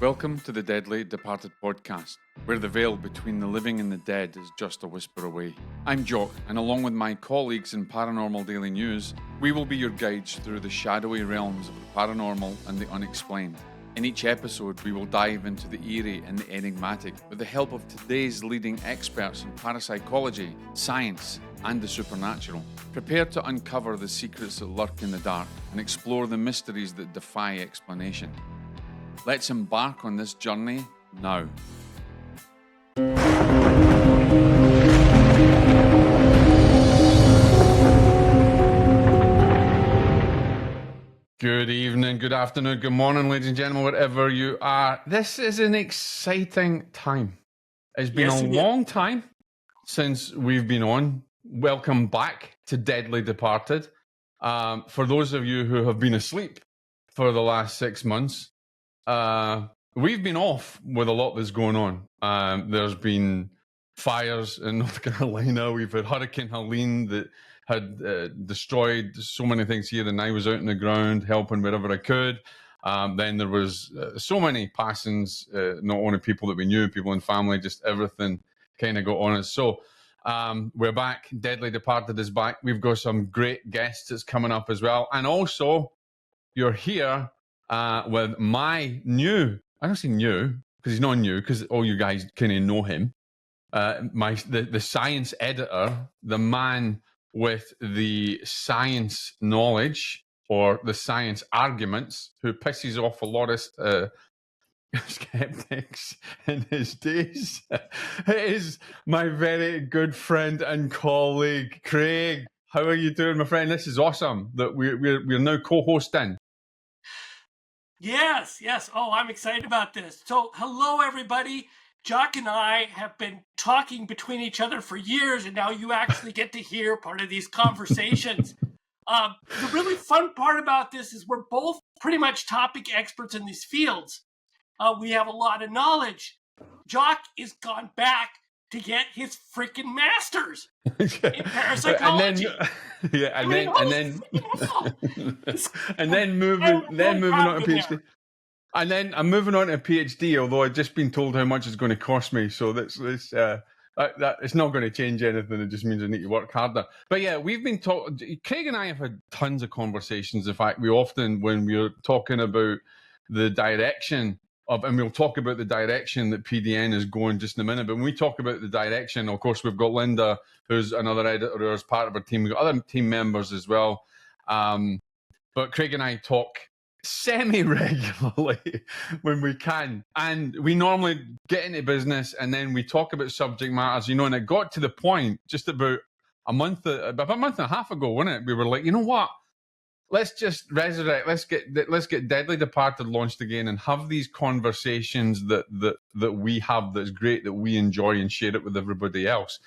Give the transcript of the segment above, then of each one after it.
Welcome to the Deadly Departed podcast, where the veil between the living and the dead is just a whisper away. I'm Jock, and along with my colleagues in Paranormal Daily News, we will be your guides through the shadowy realms of the paranormal and the unexplained. In each episode, we will dive into the eerie and the enigmatic with the help of today's leading experts in parapsychology, science, and the supernatural. Prepare to uncover the secrets that lurk in the dark and explore the mysteries that defy explanation. Let's embark on this journey now. Good evening, good afternoon, good morning, ladies and gentlemen, wherever you are. This is an exciting time. It's been a long time since we've been on. Welcome back to Deadly Departed. For those of you who have been asleep for the last 6 months, we've been off with a lot that's going on. There's been fires in North Carolina. We've had Hurricane Helene that had destroyed so many things here, and I was out on the ground helping wherever I could. Then there was so many passings, not only people that we knew, people in family, just everything kind of got on us. So we're back. Deadly Departed is back. We've got some great guests that's coming up as well. And also, you're here with my new, I don't say new, because he's not new, because all you guys kind of know him, the science editor, the man with the science knowledge or the science arguments, who pisses off a lot of skeptics in his days. It is my very good friend and colleague, Craig. How are you doing, my friend? This is awesome that we're now co-hosting. Yes. Oh, I'm excited about this. So, hello, everybody. Jock and I have been talking between each other for years, and now you actually get to hear part of these conversations. The really fun part about this is we're both pretty much topic experts in these fields. We have a lot of knowledge. Jock is gone back to get his freaking master's in parapsychology. And then moving on to PhD. And then I'm moving on to a PhD, although I've just been told how much it's going to cost me. So that's it's not going to change anything. It just means I need to work harder. But yeah, we've been talking. Craig and I have had tons of conversations. In fact, we often, when we're talking about the direction of, and we'll talk about the direction that PDN is going just in a minute. But when we talk about the direction, of course, we've got Linda, who's another editor who's part of our team. We've got other team members as well. But Craig and I talk semi-regularly when we can, and we normally get into business and then we talk about subject matters, and it got to the point just about a month and a half ago, wasn't it? We were like, you know what, let's just resurrect, let's get Deadly Departed launched again and have these conversations that we have, that's great, that we enjoy, and share it with everybody else.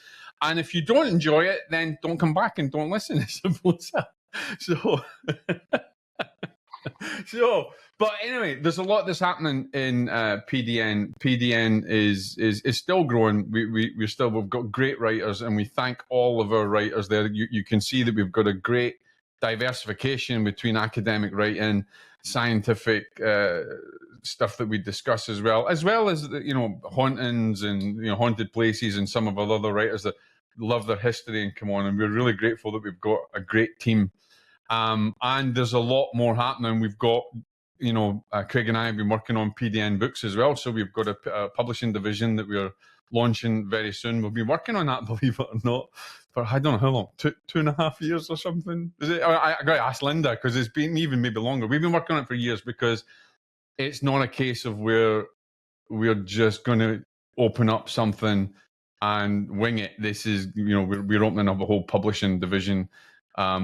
And if you don't enjoy it, then don't come back and don't listen, I suppose. But anyway, there's a lot that's happening in PDN. PDN is still growing. We've got great writers, and we thank all of our writers there. You can see that we've got a great diversification between academic writing, scientific stuff that we discuss, as well as hauntings and haunted places, and some of our other writers that love their history and come on. And we're really grateful that we've got a great team. And there's a lot more happening. We've got, Craig and I have been working on PDN books as well. So we've got a publishing division that we're launching very soon. We've been working on that, believe it or not, for I don't know how long, 2.5 years or something. Is it? I got to ask Linda, because it's been even maybe longer. We've been working on it for years, because it's not a case of where we're just going to open up something and wing it. This is, we're opening up a whole publishing division,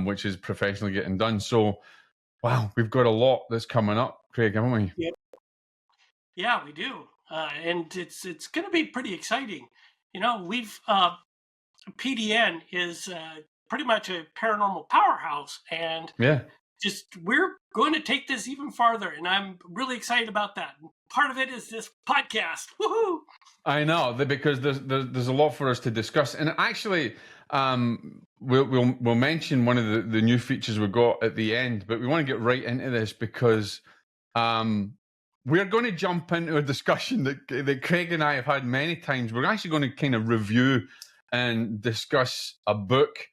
which is professionally getting done. So, wow, we've got a lot that's coming up, Craig, haven't we? Yep. Yeah, we do. And it's going to be pretty exciting. We've PDN is pretty much a paranormal powerhouse, and we're going to take this even farther, and I'm really excited about that. Part of it is this podcast. Woohoo! I know, because there's a lot for us to discuss, and actually, we'll mention one of the new features we've got at the end, but we want to get right into this because we're going to jump into a discussion that Craig and I have had many times. We're actually going to kind of review and discuss a book,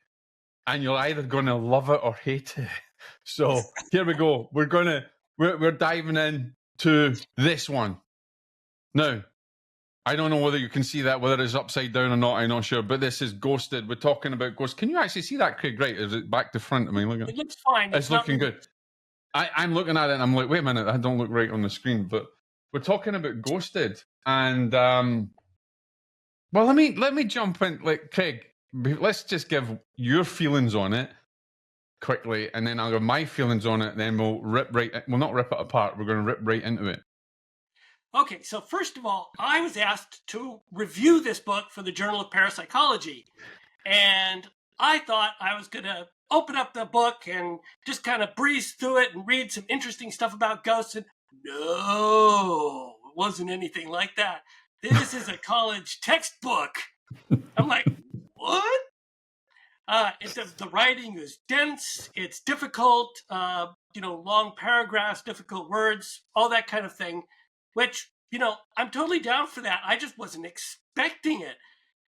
and you're either going to love it or hate it. So here we go. We're diving in to this one. Now, I don't know whether you can see that, whether it's upside down or not, I'm not sure, but this is Ghosted. We're talking about ghosts. Can you actually see that, Craig? Right, is it back to front? I mean, look at it. It looks fine. It's looking good. I'm looking at it and I'm like, wait a minute, I don't look right on the screen. But we're talking about Ghosted. And, well, let me jump in. Like, Craig, let's just give your feelings on it quickly, and then I'll give my feelings on it, then we'll not rip it apart, we're going to rip right into it. Okay, so first of all, I was asked to review this book for the Journal of Parapsychology, and I thought I was going to open up the book and just kind of breeze through it and read some interesting stuff about ghosts, and no, it wasn't anything like that. This is a college textbook. I'm like, what? The writing is dense, it's difficult, long paragraphs, difficult words, all that kind of thing, which, I'm totally down for that. I just wasn't expecting it.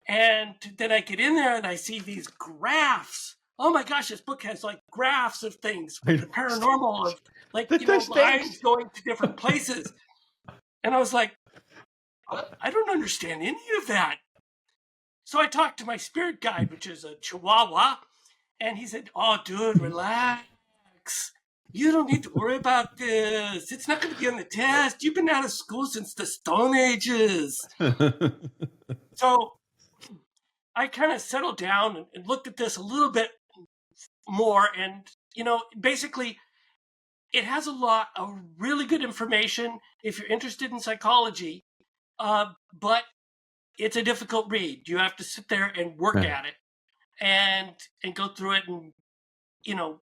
And then I get in there and I see these graphs. Oh my gosh, this book has like graphs of things, the paranormal, of like, lines going to different places. And I was like, I don't understand any of that. So I talked to my spirit guide, which is a Chihuahua, and he said, oh, dude, relax. You don't need to worry about this. It's not going to be on the test. You've been out of school since the Stone Ages. So I kind of settled down and looked at this a little bit more. And, basically, it has a lot of really good information if you're interested in psychology, but it's a difficult read. You have to sit there and work at it and go through it and,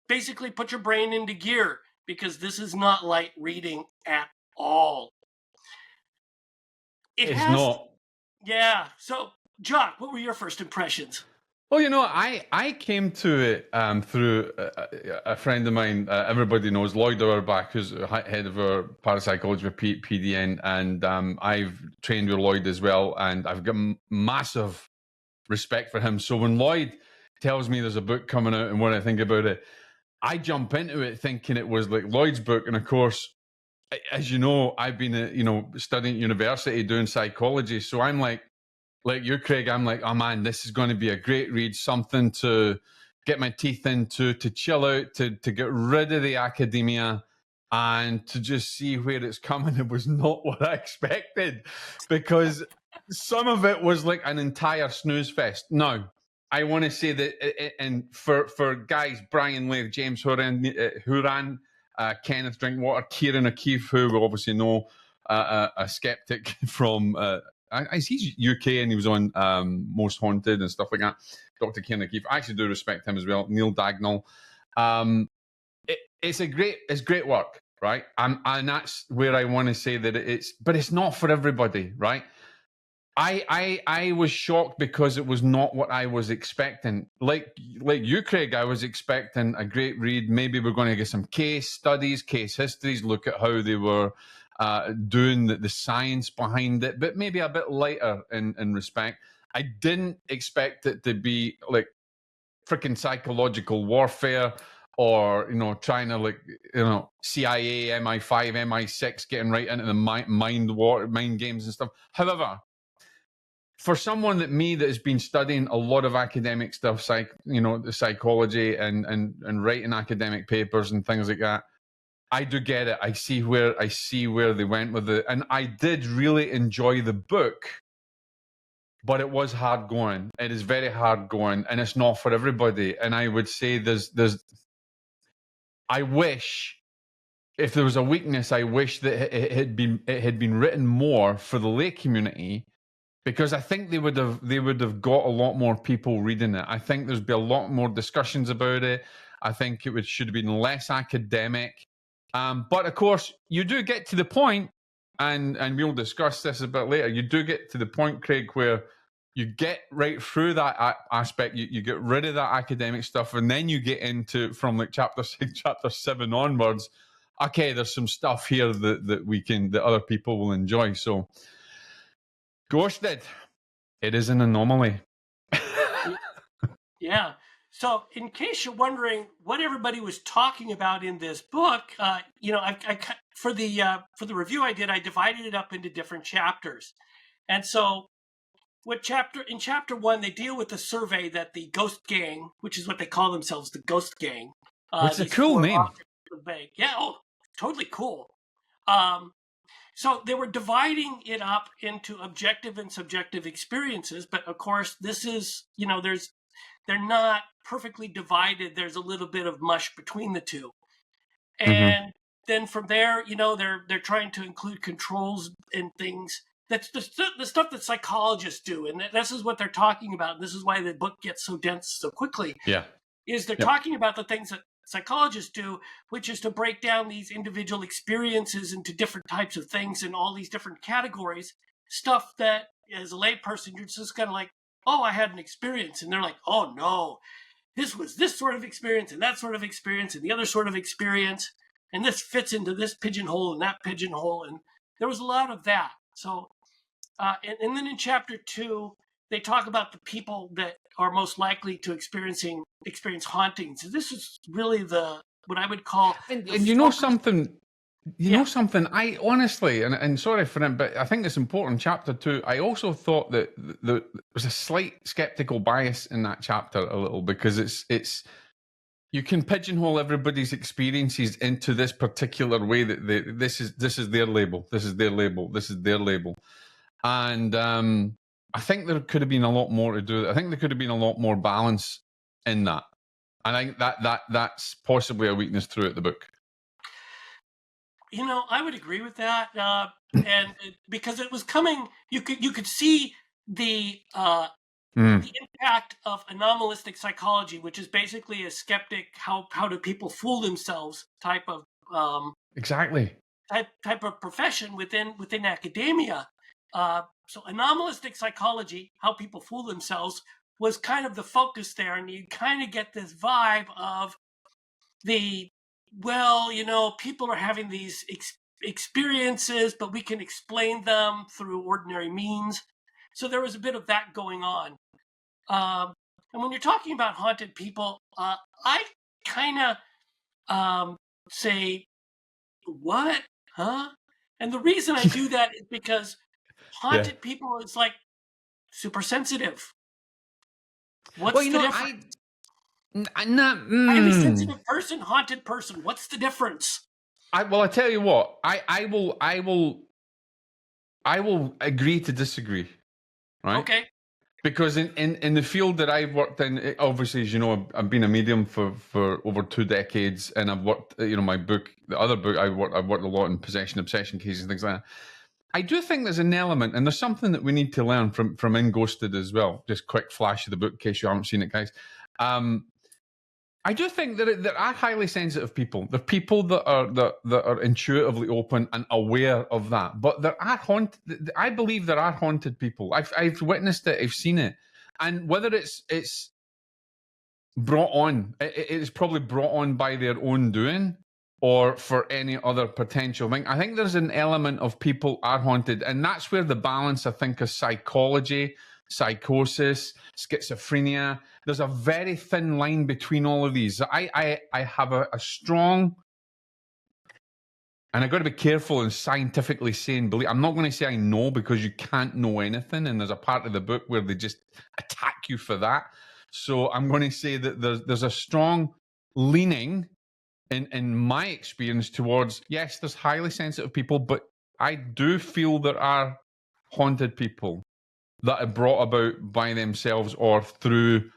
basically put your brain into gear, because this is not light reading at all. It's not. Yeah. So, Jock, what were your first impressions? Well, I came to it through a friend of mine. Everybody knows Lloyd Auerbach, who's head of our parapsychology with PDN, and I've trained with Lloyd as well, and I've got massive respect for him. So when Lloyd tells me there's a book coming out and what I think about it, I jump into it thinking it was like Lloyd's book. And of course, as you know, I've been, studying at university doing psychology. So I'm like you, Craig, I'm like, oh man, this is going to be a great read, something to get my teeth into, to chill out, to get rid of the academia and to just see where it's coming. It was not what I expected, because some of it was like an entire snooze fest. Now, I want to say that, and for guys, Brian Laird, James Huran, Kenneth Drinkwater, Kieran O'Keefe, who we obviously know, a skeptic from, he's UK and he was on Most Haunted and stuff like that. Dr. Kieran O'Keefe, I actually do respect him as well. Neil Dagnall. It's great work, right? And that's where I want to say that but it's not for everybody, right? I was shocked because it was not what I was expecting. Like you, Craig, I was expecting a great read. Maybe we're going to get some case studies, case histories, look at how they were doing the science behind it, but maybe a bit lighter in respect. I didn't expect it to be like freaking psychological warfare or, trying to CIA, MI5, MI6, getting right into the mind games and stuff. However, for someone that has been studying a lot of academic stuff, the psychology and writing academic papers and things like that, I do get it. I see where they went with it, and I did really enjoy the book, but it was hard going. It is very hard going, and it's not for everybody. And I would say I wish, if there was a weakness, I wish that it had been written more for the lay community. Because I think they would have got a lot more people reading it. I think there's been a lot more discussions about it. I think it should have been less academic. But of course, you do get to the point, and we'll discuss this a bit later. You do get to the point, Craig, where you get right through that aspect. You get rid of that academic stuff, and then you get into, from like chapter 7 onwards, okay, there's some stuff here that other people will enjoy. So, ghosted, it is an anomaly. Yeah. So, in case you're wondering what everybody was talking about in this book, for the review I did, I divided it up into different chapters, and so in chapter 1 they deal with the survey that the Ghost Gang, which is what they call themselves, the Ghost Gang. Which is a cool name. Yeah. Oh, totally cool. So they were dividing it up into objective and subjective experiences, but of course this is, they're not perfectly divided. There's a little bit of mush between the two. And then from there, they're trying to include controls and things. That's the stuff that psychologists do. And this is what they're talking about. And this is why the book gets so dense so quickly. Yeah. Is they're talking about the things that psychologists do, which is to break down these individual experiences into different types of things in all these different categories. Stuff that, as a layperson, you're just kind of like, oh, I had an experience. And they're like, oh, no, this was this sort of experience and that sort of experience and the other sort of experience. And this fits into this pigeonhole and that pigeonhole. And there was a lot of that. So, and then in chapter 2, they talk about the people that are most likely to experience hauntings. This is really what I would call. And you know something. You know something, I honestly, and sorry for it, but I think it's important, chapter 2, I also thought that there was a slight skeptical bias in that chapter a little, because it's you can pigeonhole everybody's experiences into this particular way that this is their label, this is their label, this is their label. And I think there could have been a lot more to do. I think there could have been a lot more balance in that. And I think that's possibly a weakness throughout the book. I would agree with that, and because it was coming, you could see the impact of anomalistic psychology, which is basically a skeptic, how do people fool themselves type of type of profession within academia. So anomalistic psychology, how people fool themselves, was kind of the focus there, and you kind of get this vibe of people are having these experiences, but we can explain them through ordinary means. So there was a bit of that going on. And when you're talking about haunted people, I kind of say, what? Huh? And the reason I do that is because haunted people is like super sensitive. What's the difference? Highly sensitive person, haunted person. What's the difference? I tell you what. I will agree to disagree. Right? Okay. Because in the field that I've worked in, obviously, as you know, I've been a medium for over 2 decades, and I've worked. My book, the other book, I've worked a lot in possession, obsession cases, and things like that. I do think there's an element, and there's something that we need to learn from In Ghosted as well. Just quick flash of the book in case you haven't seen it, guys. I do think that there are highly sensitive people. There are people that are intuitively open and aware of that. But there are I believe there are haunted people. I've witnessed it. I've seen it. And whether it's brought on, it is probably brought on by their own doing, or for any other potential thing. I think there's an element of people are haunted, and that's where the balance, I think, of psychology, psychosis, schizophrenia. There's a very thin line between all of these. I have a strong, and I've got to be careful in scientifically saying believe. I'm not going to say I know, because you can't know anything, and there's a part of the book where they just attack you for that. So I'm going to say that there's a strong leaning in my experience towards, yes, there's highly sensitive people, but I do feel there are haunted people that are brought about by themselves or through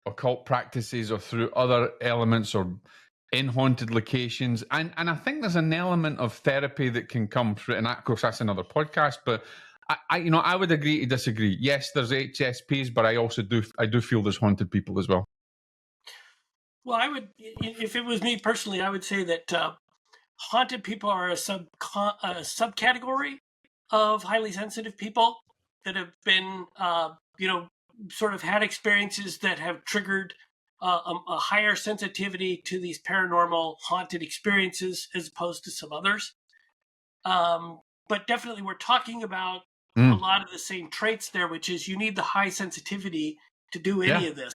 occult practices or through other elements or in haunted locations. And I think there's an element of therapy that can come through, and of course that's another podcast, but I would agree to disagree. Yes, there's HSPs, but I do feel there's haunted people as well. Well, I would, if it was me personally, I would say that haunted people are a subcategory of highly sensitive people that have been, sort of had experiences that have triggered a higher sensitivity to these paranormal haunted experiences as opposed to some others. But definitely we're talking about a lot of the same traits there, which is you need the high sensitivity to do any of this.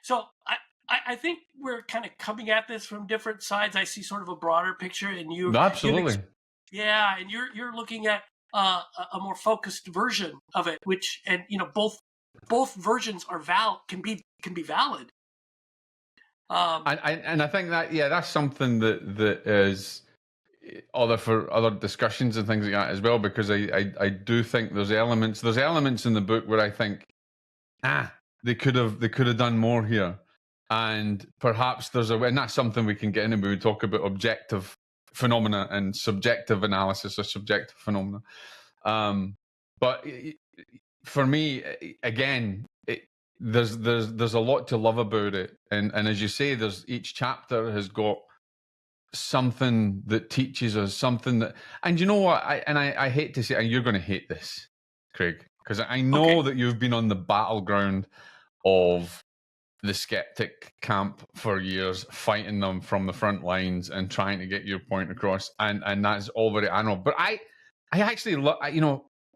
So I think we're kind of coming at this from different sides. I see sort of a broader picture, and Absolutely. and you're looking at a more focused version of it, which, and both versions are can be valid. And I think that that's something that is for other discussions and things like that as well, because I do think there's elements in the book where I think they could have done more here, and perhaps and that's something we can get into when we talk about objective phenomena and subjective analysis of subjective phenomena. But for me, again, there's a lot to love about it, and as you say, each chapter has got something that teaches us something that, and you know what, I hate to say, and you're going to hate this, Craig, because I know that you've been on the battleground of the skeptic camp for years, fighting them from the front lines and trying to get your point across, and that's all very honorable. But I actually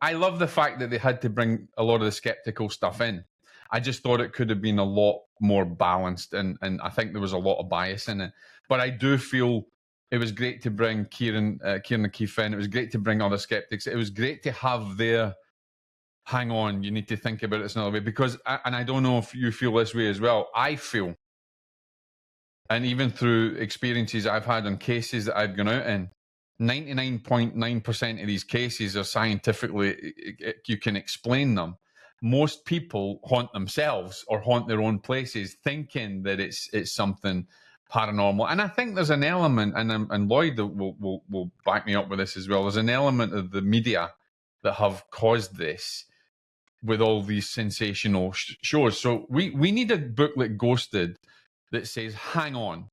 I love the fact that they had to bring a lot of the skeptical stuff in. I just thought it could have been a lot more balanced, and I think there was a lot of bias in it. But I do feel it was great to bring Kieran O'Keefe in. It was great to bring other skeptics. It was great to have their hang on, you need to think about this another way, because, and I don't know if you feel this way as well, I feel, and even through experiences I've had on cases that I've gone out in, 99.9% of these cases are scientifically, you can explain them. Most people haunt themselves or haunt their own places thinking that it's something paranormal. And I think there's an element, and Lloyd will back me up with this as well, there's an element of the media that have caused this with all these sensational shows. So we need a book like Ghosted that says, hang on,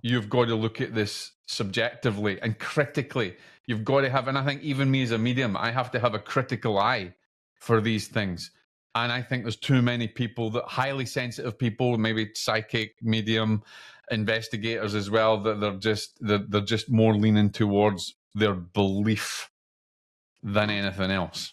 you've got to look at this subjectively and critically. You've got to have, and I think even me as a medium, I have to have a critical eye for these things. And I think there's too many people, that highly sensitive people, maybe psychic, medium, investigators as well, that they're just more leaning towards their belief than anything else.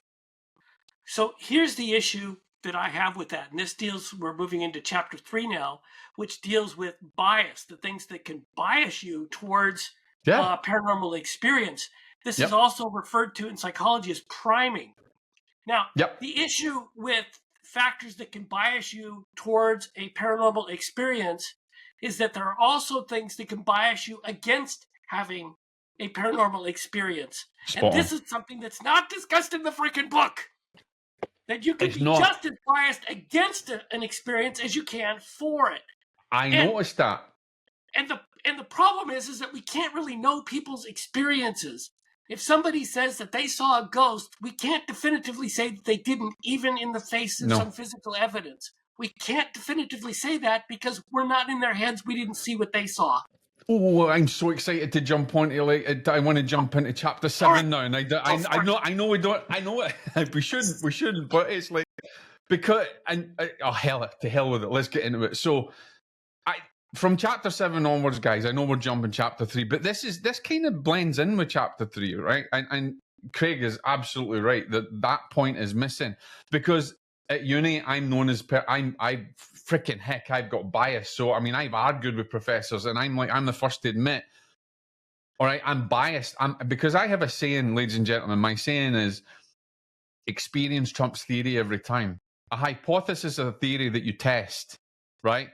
So here's the issue that I have with that. And this we're moving into chapter 3 now, which deals with bias, the things that can bias you towards paranormal experience. This is also referred to in psychology as priming. Now, the issue with factors that can bias you towards a paranormal experience is that there are also things that can bias you against having a paranormal experience. And this is something that's not discussed in the freaking book. That you can be just as biased against an experience as you can for it. I noticed that. And the problem is that we can't really know people's experiences. If somebody says that they saw a ghost, we can't definitively say that they didn't, even in the face of some physical evidence. We can't definitively say that because we're not in their heads. We didn't see what they saw. Oh, I'm so excited to jump onto I want to jump into chapter 7 now, and I know we don't. I know it. we shouldn't. But it's like, because to hell with it. Let's get into it. So, from chapter 7 onwards, guys. I know we're jumping chapter 3, but this kind of blends in with chapter 3, right? And Craig is absolutely right that point is missing, because at uni I'm known as freaking heck, I've got bias. So, I mean, I've argued with professors, and I'm the first to admit, all right, I'm biased. Because I have a saying, ladies and gentlemen, my saying is, experience trumps theory every time. A hypothesis is a theory that you test, right?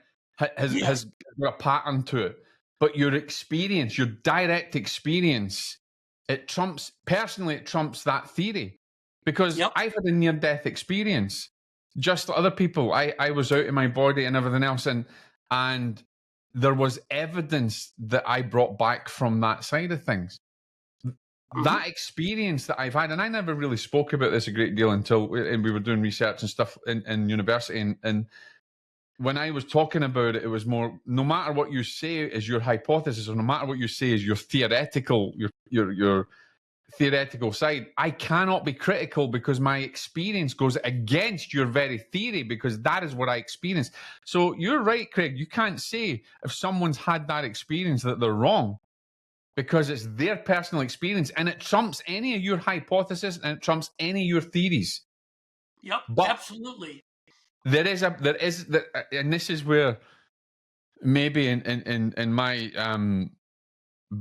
Has got a pattern to it. But your experience, your direct experience, it trumps that theory. Because I've had a near-death experience. Just other people, I was out in my body and everything else, and there was evidence that I brought back from that side of things. Mm-hmm. That experience that I've had, and I never really spoke about this a great deal until we were doing research and stuff in university, and when I was talking about it, it was more, no matter what you say is your hypothesis, or no matter what you say is your theoretical, your theoretical side, I cannot be critical because my experience goes against your very theory, because that is what I experienced. So you're right, Craig. You can't say if someone's had that experience that they're wrong, because it's their personal experience and it trumps any of your hypotheses and it trumps any of your theories. Yep, But absolutely. there is, and this is where maybe in my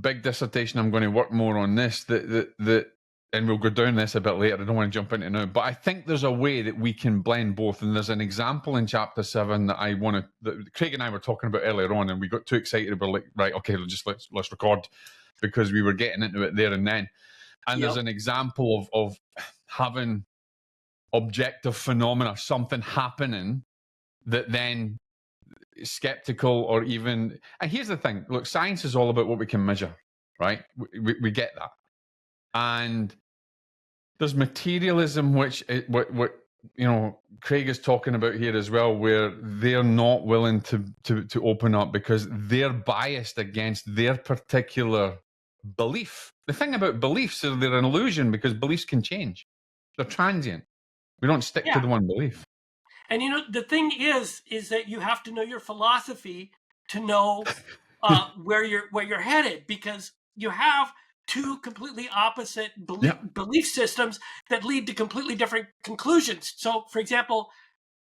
big dissertation, I'm going to work more on this, and we'll go down this a bit later. I don't want to jump into it now, but I think there's a way that we can blend both. And there's an example in chapter 7 that Craig and I were talking about earlier on, and we got too excited. We're like, right, okay, let's record, because we were getting into it there and then. And there's an example of having objective phenomena, something happening that then skeptical, or even, and here's the thing, look, science is all about what we can measure, right? We get that. And there's materialism, which what Craig is talking about here as well, where they're not willing to open up because they're biased against their particular belief. The thing about beliefs is they're an illusion, because beliefs can change. They're transient. We don't stick to the one belief. And the thing is that you have to know your philosophy to know where you're headed, because you have two completely opposite belief systems that lead to completely different conclusions. So, for example,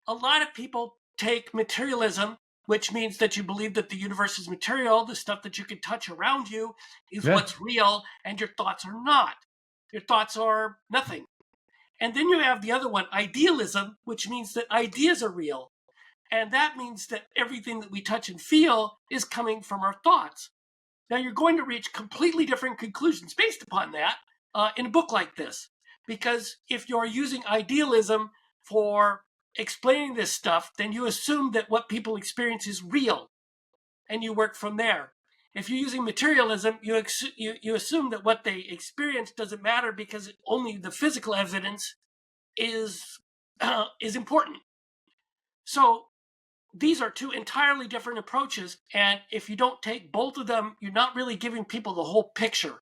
a lot of people take materialism, which means that you believe that the universe is material, the stuff that you can touch around you is what's real, and your thoughts are not. Your thoughts are nothing. And then you have the other one, idealism, which means that ideas are real. And that means that everything that we touch and feel is coming from our thoughts. Now, you're going to reach completely different conclusions based upon that in a book like this. Because if you're using idealism for explaining this stuff, then you assume that what people experience is real, and you work from there. If you're using materialism, you assume that what they experience doesn't matter because only the physical evidence is important. So these are two entirely different approaches, and if you don't take both of them, you're not really giving people the whole picture.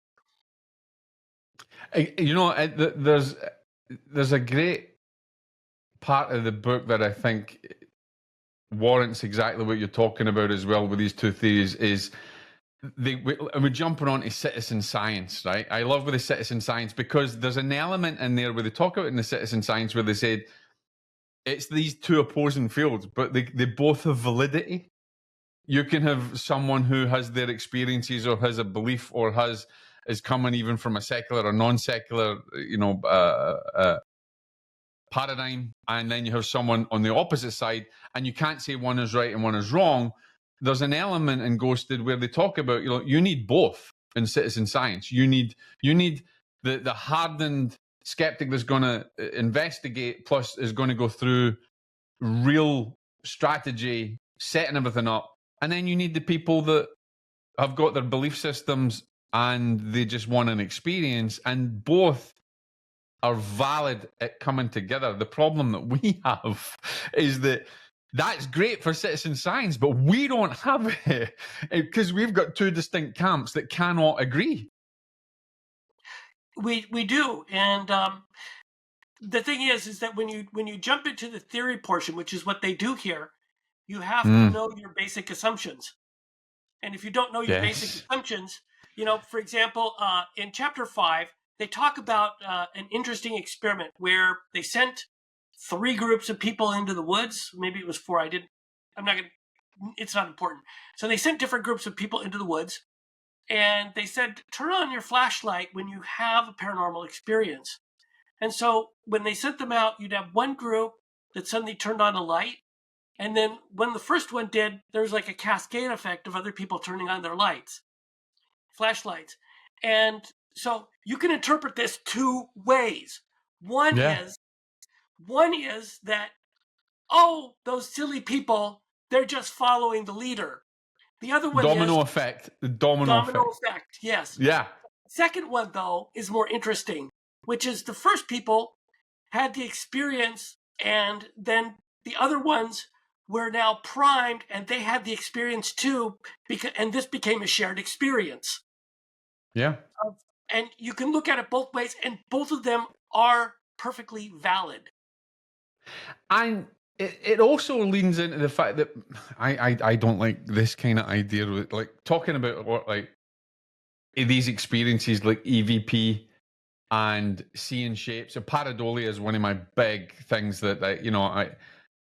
There's a great part of the book that I think warrants exactly what you're talking about as well with these two theories, is we're jumping on to citizen science, right? I love with the citizen science, because there's an element in there where they talk about in the citizen science where they said it's these two opposing fields, but they both have validity. You can have someone who has their experiences or has a belief or is coming even from a secular or non-secular, paradigm, and then you have someone on the opposite side, and you can't say one is right and one is wrong. There's an element in Ghosted where they talk about, you need both in citizen science. You need the hardened skeptic that's going to investigate, plus is going to go through real strategy, setting everything up. And then you need the people that have got their belief systems and they just want an experience, and both are valid at coming together. The problem that we have is that that's great for citizen science, but we don't have it because we've got two distinct camps that cannot agree. We do, and the thing is that when you jump into the theory portion, which is what they do here, you have to know your basic assumptions. And if you don't know your basic assumptions, for example, in chapter 5, they talk about an interesting experiment where they sent 3 groups of people into the woods. Maybe it was 4. It's not important. So they sent different groups of people into the woods, and they said, turn on your flashlight when you have a paranormal experience. And so when they sent them out, you'd have one group that suddenly turned on a light. And then when the first one did, there was like a cascade effect of other people turning on their flashlights. And so you can interpret this 2 ways. One is that, those silly people, they're just following the leader. The other one domino effect. The domino effect. Yes. Yeah. Second one, though, is more interesting, which is the first people had the experience, and then the other ones were now primed, and they had the experience too, and this became a shared experience. Yeah. And you can look at it both ways, and both of them are perfectly valid. And it also leans into the fact that I don't like this kind of idea with like talking about what like these experiences like EVP and seeing shapes. So Pareidolia is one of my big things that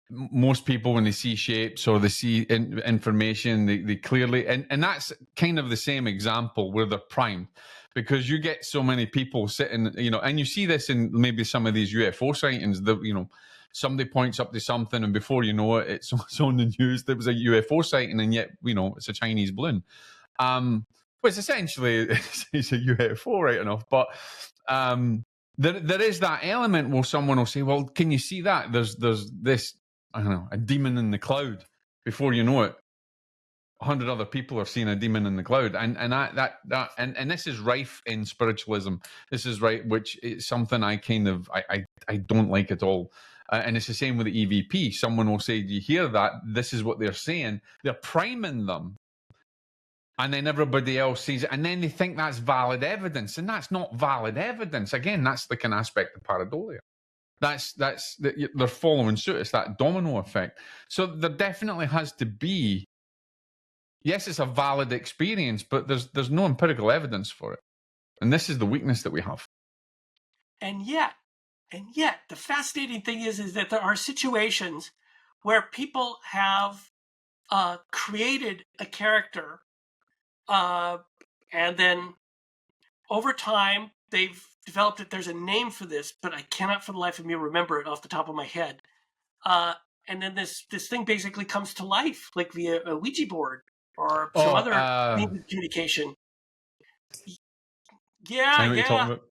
most people when they see shapes or they see information, they clearly and that's kind of the same example where they're primed, because you get so many people sitting, and you see this in maybe some of these UFO sightings that somebody points up to something and before you know it, it's on the news. There was a UFO sighting and yet it's a Chinese balloon. Which essentially it's a UFO, right enough, but there is that element where someone will say, well, can you see that? There's this, I don't know, a demon in the cloud. Before you know it, 100 other people are seeing a demon in the cloud. And this is rife in spiritualism. This is right, which is something I kind of, I don't like at all. And it's the same with the EVP. Someone will say, do you hear that? This is what they're saying. They're priming them. And then everybody else sees it, and then they think that's valid evidence, and that's not valid evidence. Again, that's like an aspect of pareidolia. They're following suit. It's that domino effect. So there definitely has to be. Yes, it's a valid experience, but there's no empirical evidence for it, and this is the weakness that we have. And yet, the fascinating thing is that there are situations where people have created a character. And then over time, they've developed it. There's a name for this, but I cannot for the life of me remember it off the top of my head. And then this thing basically comes to life, like via a Ouija board or some other means of communication. Yeah, I know what you're talking about.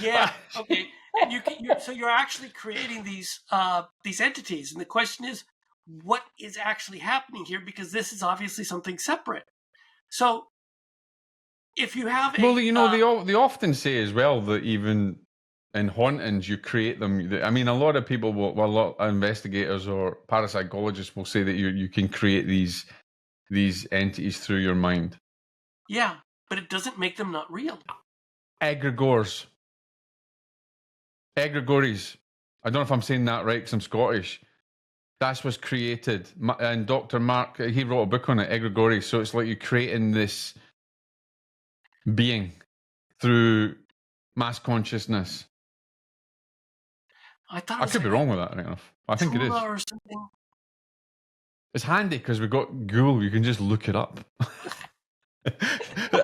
Yeah. Okay. And so you're actually creating these entities, and the question is, what is actually happening here? Because this is obviously something separate. So, if you have they often say as well that even in hauntings you create them. I mean, a lot of people a lot of investigators or parapsychologists will say that you can create these entities through your mind. Yeah, but it doesn't make them not real. Egregores. Egregories. I don't know if I'm saying that right because I'm Scottish. That's what's created. And Dr. Mark, he wrote a book on it, Egregories. So it's like you're creating this being through mass consciousness. I could be wrong with that, right enough. I think it is. Or something. It's handy because we've got Google. You can just look it up.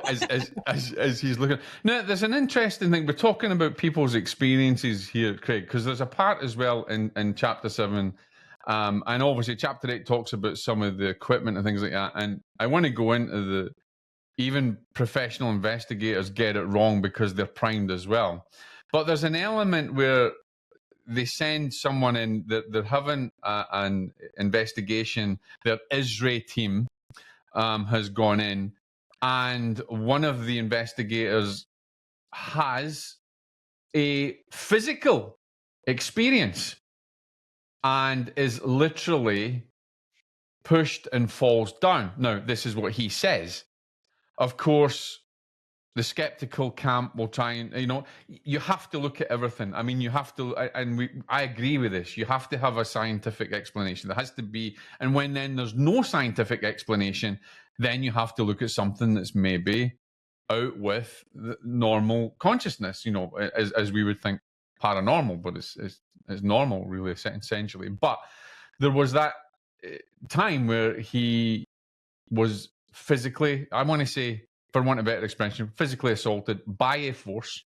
as he's looking. Now, there's an interesting thing. We're talking about people's experiences here, Craig, because there's a part as well in Chapter 7. And obviously, Chapter 8 talks about some of the equipment and things like that. And I want to go into even professional investigators get it wrong because they're primed as well. But there's an element where they send someone in, they're having an investigation. Their ISRAE team has gone in, and one of the investigators has a physical experience and is literally pushed and falls down. Now, this is what he says. Of course, the skeptical camp will try and, you have to look at everything. I mean, you have to, I agree with this. You have to have a scientific explanation. There has to be, and when then there's no scientific explanation, then you have to look at something that's maybe out with the normal consciousness, as we would think paranormal, but it's normal, really, essentially. But there was that time where he was physically, I want to say, for want of a better expression, physically assaulted by a force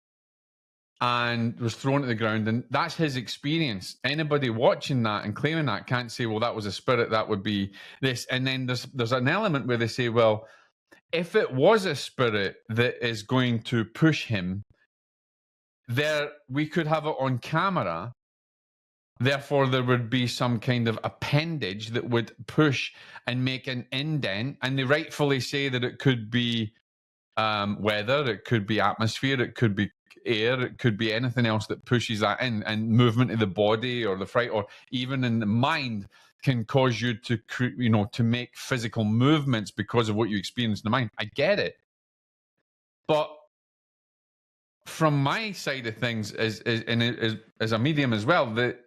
and was thrown to the ground. And that's his experience. Anybody watching that and claiming that can't say, well, that was a spirit, that would be this. And then there's an element where they say, well, if it was a spirit that is going to push him, we could have it on camera. Therefore, there would be some kind of appendage that would push and make an indent. And they rightfully say that it could be weather, it could be atmosphere, it could be air, it could be anything else that pushes that in, and movement of the body or the fright or even in the mind can cause you to to make physical movements because of what you experience in the mind. I get it, but from my side of things as a medium as well, that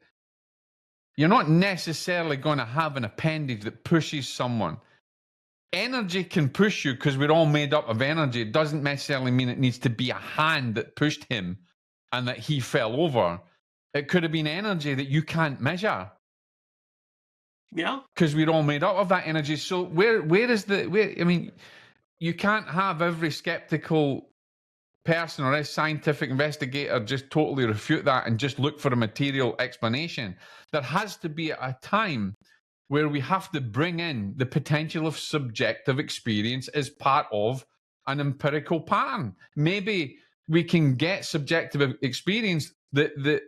you're not necessarily going to have an appendage that pushes someone. Energy can push you because we're all made up of energy. It doesn't necessarily mean it needs to be a hand that pushed him and that he fell over. It could have been energy that you can't measure. Yeah. Because we're all made up of that energy. So where I mean, you can't have every skeptical person or a scientific investigator just totally refute that and just look for a material explanation. There has to be a time where we have to bring in the potential of subjective experience as part of an empirical pattern. Maybe we can get subjective experience that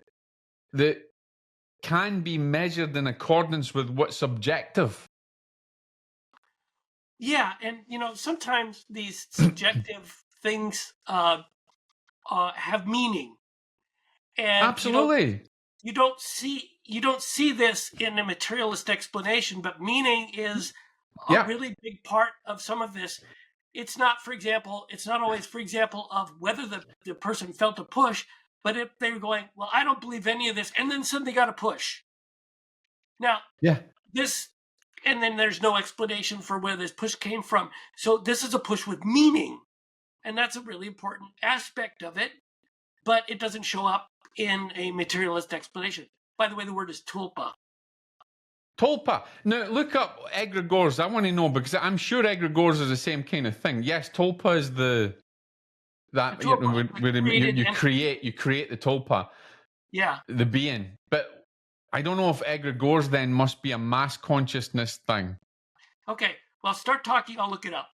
can be measured in accordance with what's subjective. Yeah, and sometimes these subjective things have meaning, and absolutely, you don't see this in a materialist explanation, but meaning is a really big part of some of this. It's not always, for example, of whether the person felt a push, but if they were going, well, I don't believe any of this, and then suddenly got a push. Now, and then there's no explanation for where this push came from. So this is a push with meaning, and that's a really important aspect of it, but it doesn't show up in a materialist explanation. By the way, the word is tulpa. Tulpa. Now, look up egregores. I want to know, because I'm sure egregores is the same kind of thing. Yes, tulpa is you create the tulpa. Yeah. The being. But I don't know if egregores then must be a mass consciousness thing. Okay. Well, start talking. I'll look it up.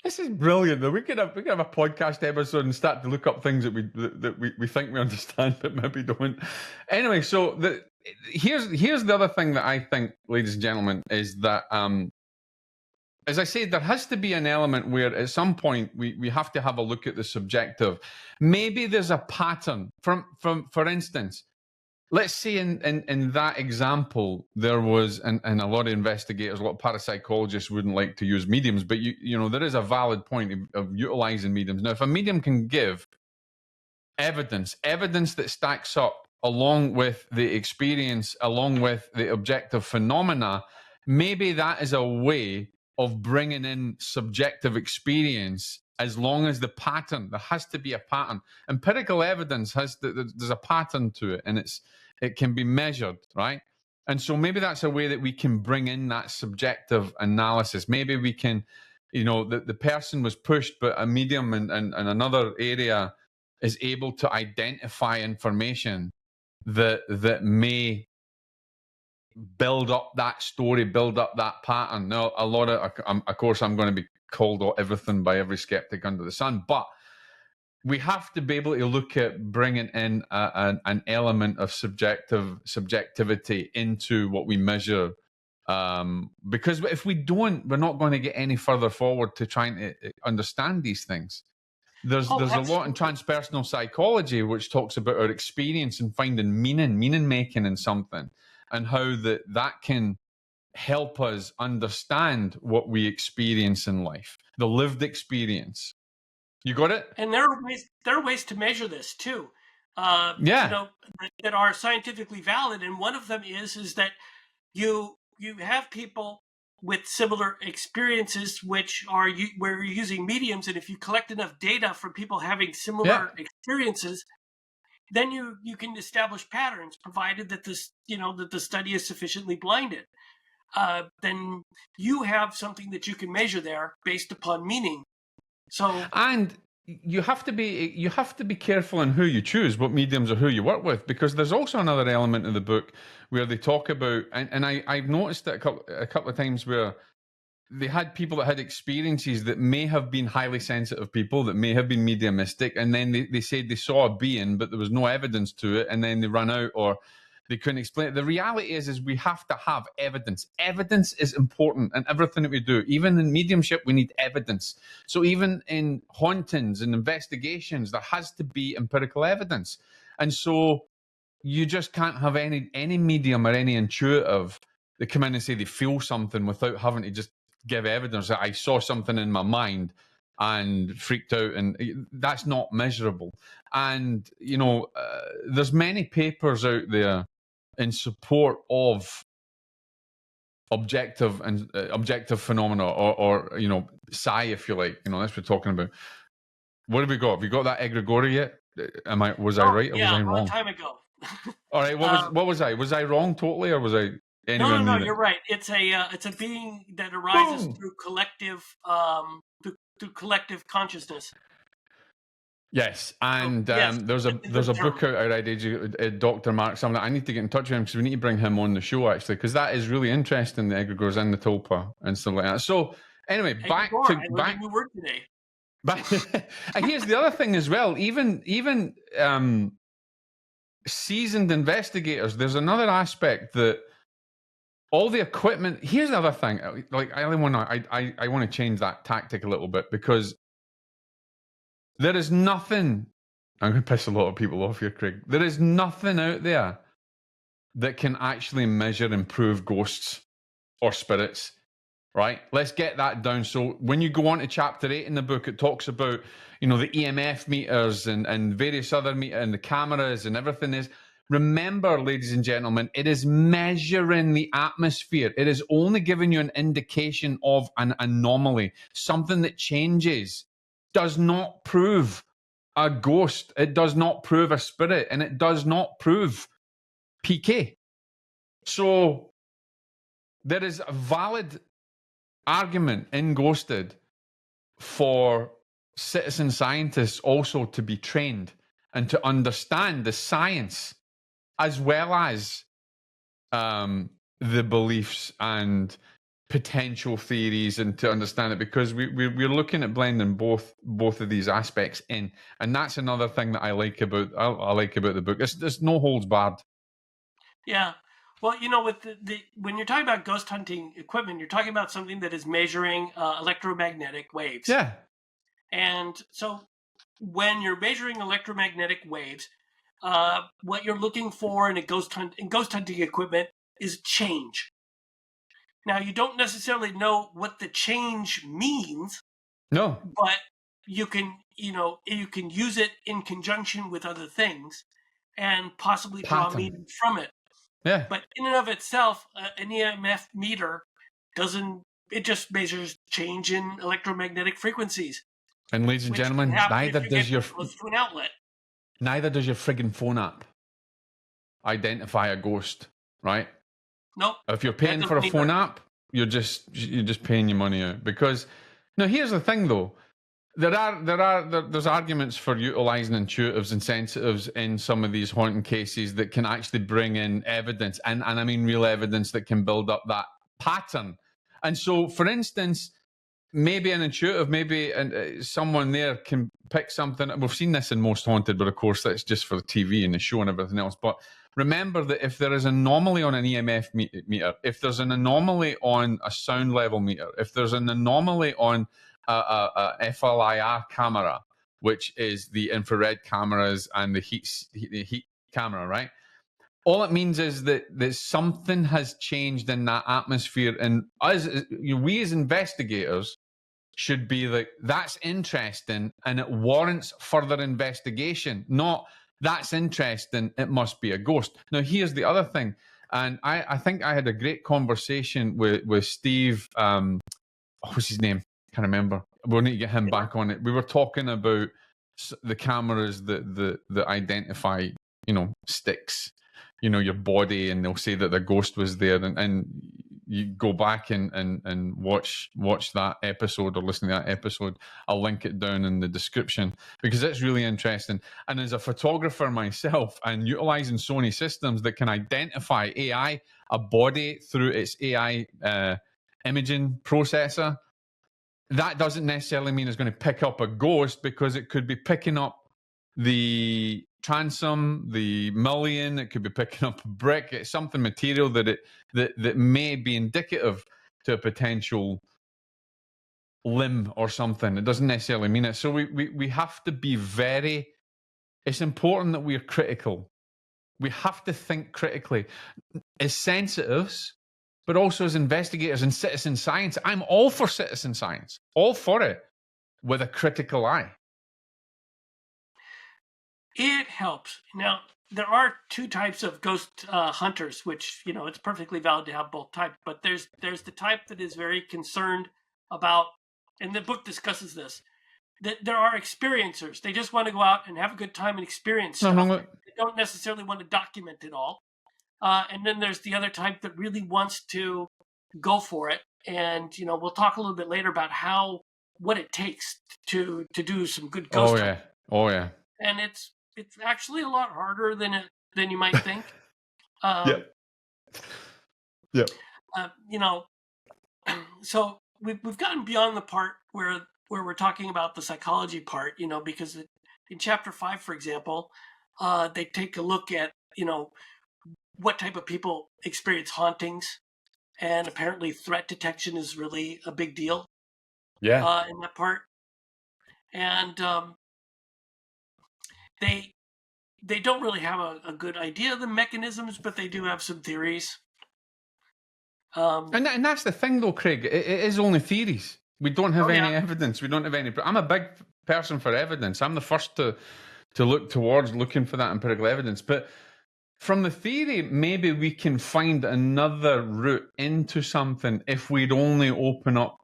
This is brilliant. We could have a podcast episode and start to look up things that we think we understand but maybe don't. Anyway, so here's the other thing that I think, ladies and gentlemen, is that as I said, there has to be an element where at some point we have to have a look at the subjective. Maybe there's a pattern. For instance, let's say in that example, there was, and a lot of investigators, a lot of parapsychologists wouldn't like to use mediums, but there is a valid point of utilizing mediums. Now, if a medium can give evidence that stacks up along with the experience, along with the objective phenomena, maybe that is a way of bringing in subjective experience, as long as the pattern, there has to be a pattern. Empirical evidence there's a pattern to it, and it can be measured, right? And so maybe that's a way that we can bring in that subjective analysis. Maybe we can, the person was pushed, but a medium in another area is able to identify information that may build up that story, build up that pattern. Now, of course, I'm going to be called out everything by every skeptic under the sun, but we have to be able to look at bringing in an element of subjectivity into what we measure, because if we don't, we're not going to get any further forward to trying to understand these things. There's a lot in transpersonal psychology which talks about our experience and finding meaning making in something, and how that can help us understand what we experience in life, the lived experience. You got it? And there are ways to measure this too. That are scientifically valid, and one of them is that you have people with similar experiences, where you're using mediums, and if you collect enough data from people having similar experiences, then you can establish patterns, provided that that the study is sufficiently blinded. Then you have something that you can measure there based upon meaning. So, and you have to be careful in who you choose, what mediums or who you work with, because there's also another element of the book where they talk about, and I've noticed that a couple of times where they had people that had experiences that may have been highly sensitive people, that may have been mediumistic, and then they said they saw a being, but there was no evidence to it, and then they ran out or they couldn't explain it. The reality is we have to have evidence. Evidence is important in everything that we do. Even in mediumship, we need evidence. So even in hauntings and investigations, there has to be empirical evidence. And so you just can't have any medium or any intuitive that come in and say they feel something without having to just give evidence that I saw something in my mind and freaked out, and that's not measurable. And there's many papers out there in support of objective and objective phenomena, or psi, if you like. That's what we're talking about. What have we got? Have you got that egregore yet? Was I right or was I a wrong? long time ago. All right. What was I? Was I wrong totally, or was I anywhere No, near you're right. It's a being that arises through collective through collective consciousness. Yes, and there's a book out I read, Dr. Mark something. I need to get in touch with him because we need to bring him on the show, actually, because that is really interesting, the egregores and the tulpa and stuff like that. So anyway, back I learned a new word today. And here's the other thing as well. Even seasoned investigators, there's another aspect that all the equipment. Here's the other thing. Like I want to change that tactic a little bit, because there is nothing. I'm going to piss a lot of people off here, Craig. There is nothing out there that can actually measure and prove ghosts or spirits. Right? Let's get that down. So when you go on to chapter 8 in the book, it talks about, the EMF meters and various other meters and the cameras and everything is. Remember, ladies and gentlemen, it is measuring the atmosphere. It is only giving you an indication of an anomaly. Something that changes does not prove a ghost. It does not prove a spirit, and it does not prove PK. So there is a valid argument in Ghosted for citizen scientists also to be trained and to understand the science as well as the beliefs and potential theories, and to understand it, because we're looking at blending both of these aspects in, and that's another thing that I like about the book. There's no holds barred. Yeah. Well, with the when you're talking about ghost hunting equipment, you're talking about something that is measuring electromagnetic waves. Yeah. And so when you're measuring electromagnetic waves, what you're looking for in ghost hunting equipment is change. Now, you don't necessarily know what the change means. No. But you can use it in conjunction with other things and possibly draw meaning from it. Yeah. But in and of itself, an EMF meter it just measures change in electromagnetic frequencies. And ladies and gentlemen, neither does your friggin' phone app identify a ghost, right? Nope. If you're paying for a phone app, you're just paying your money out. Because now here's the thing though. There's arguments for utilizing intuitives and sensitives in some of these haunting cases that can actually bring in evidence, and I mean real evidence that can build up that pattern. And so, for instance, maybe an intuitive, someone there can pick something. We've seen this in Most Haunted, but of course that's just for the TV and the show and everything else. But remember that if there is an anomaly on an EMF meter, if there's an anomaly on a sound level meter, if there's an anomaly on a FLIR camera, which is the infrared cameras and the heat camera, right? All it means is that something has changed in that atmosphere, and we as investigators should be like, that's interesting and it warrants further investigation, not that's interesting, it must be a ghost. Now, here's the other thing, and I think I had a great conversation with Steve, what was his name? Can't remember. We'll need to get him back on it. We were talking about the cameras that identify, sticks, your body, and they'll say that the ghost was there, and you go back and watch that episode or listen to that episode. I'll link it down in the description because it's really interesting. And as a photographer myself, and utilizing Sony systems that can identify a body through its AI imaging processor, that doesn't necessarily mean it's going to pick up a ghost, because it could be picking up the transom, the mullion, it could be picking up a brick. It's something material that may be indicative to a potential limb or something. It doesn't necessarily mean it. So we have to be it's important that we're critical. We have to think critically as sensitives, but also as investigators in citizen science. I'm all for citizen science, all for it. with a critical eye. It helps. Now, there are two types of ghost hunters, which, you know, it's perfectly valid to have both types. But there's the type that is very concerned about, and the book discusses this, that there are experiencers. They just want to go out and have a good time and experience stuff. They don't necessarily want to document it all. And then there's the other type that really wants to go for it. And, you know, we'll talk a little bit later about what it takes to do some good ghost hunting. Oh yeah. And it's actually a lot harder than you might think. Yep. You know, so we've gotten beyond the part where we're talking about the psychology part, you know, because in chapter 5, for example, they take a look at, you know, what type of people experience hauntings, and apparently threat detection is really a big deal. Yeah. In that part, and they don't really have a good idea of the mechanisms, but they do have some theories. And that's the thing, though, Craig. It is only theories. We don't have any evidence. We don't have any. I'm a big person for evidence. I'm the first to look towards looking for that empirical evidence. But from the theory, maybe we can find another route into something if we'd only open up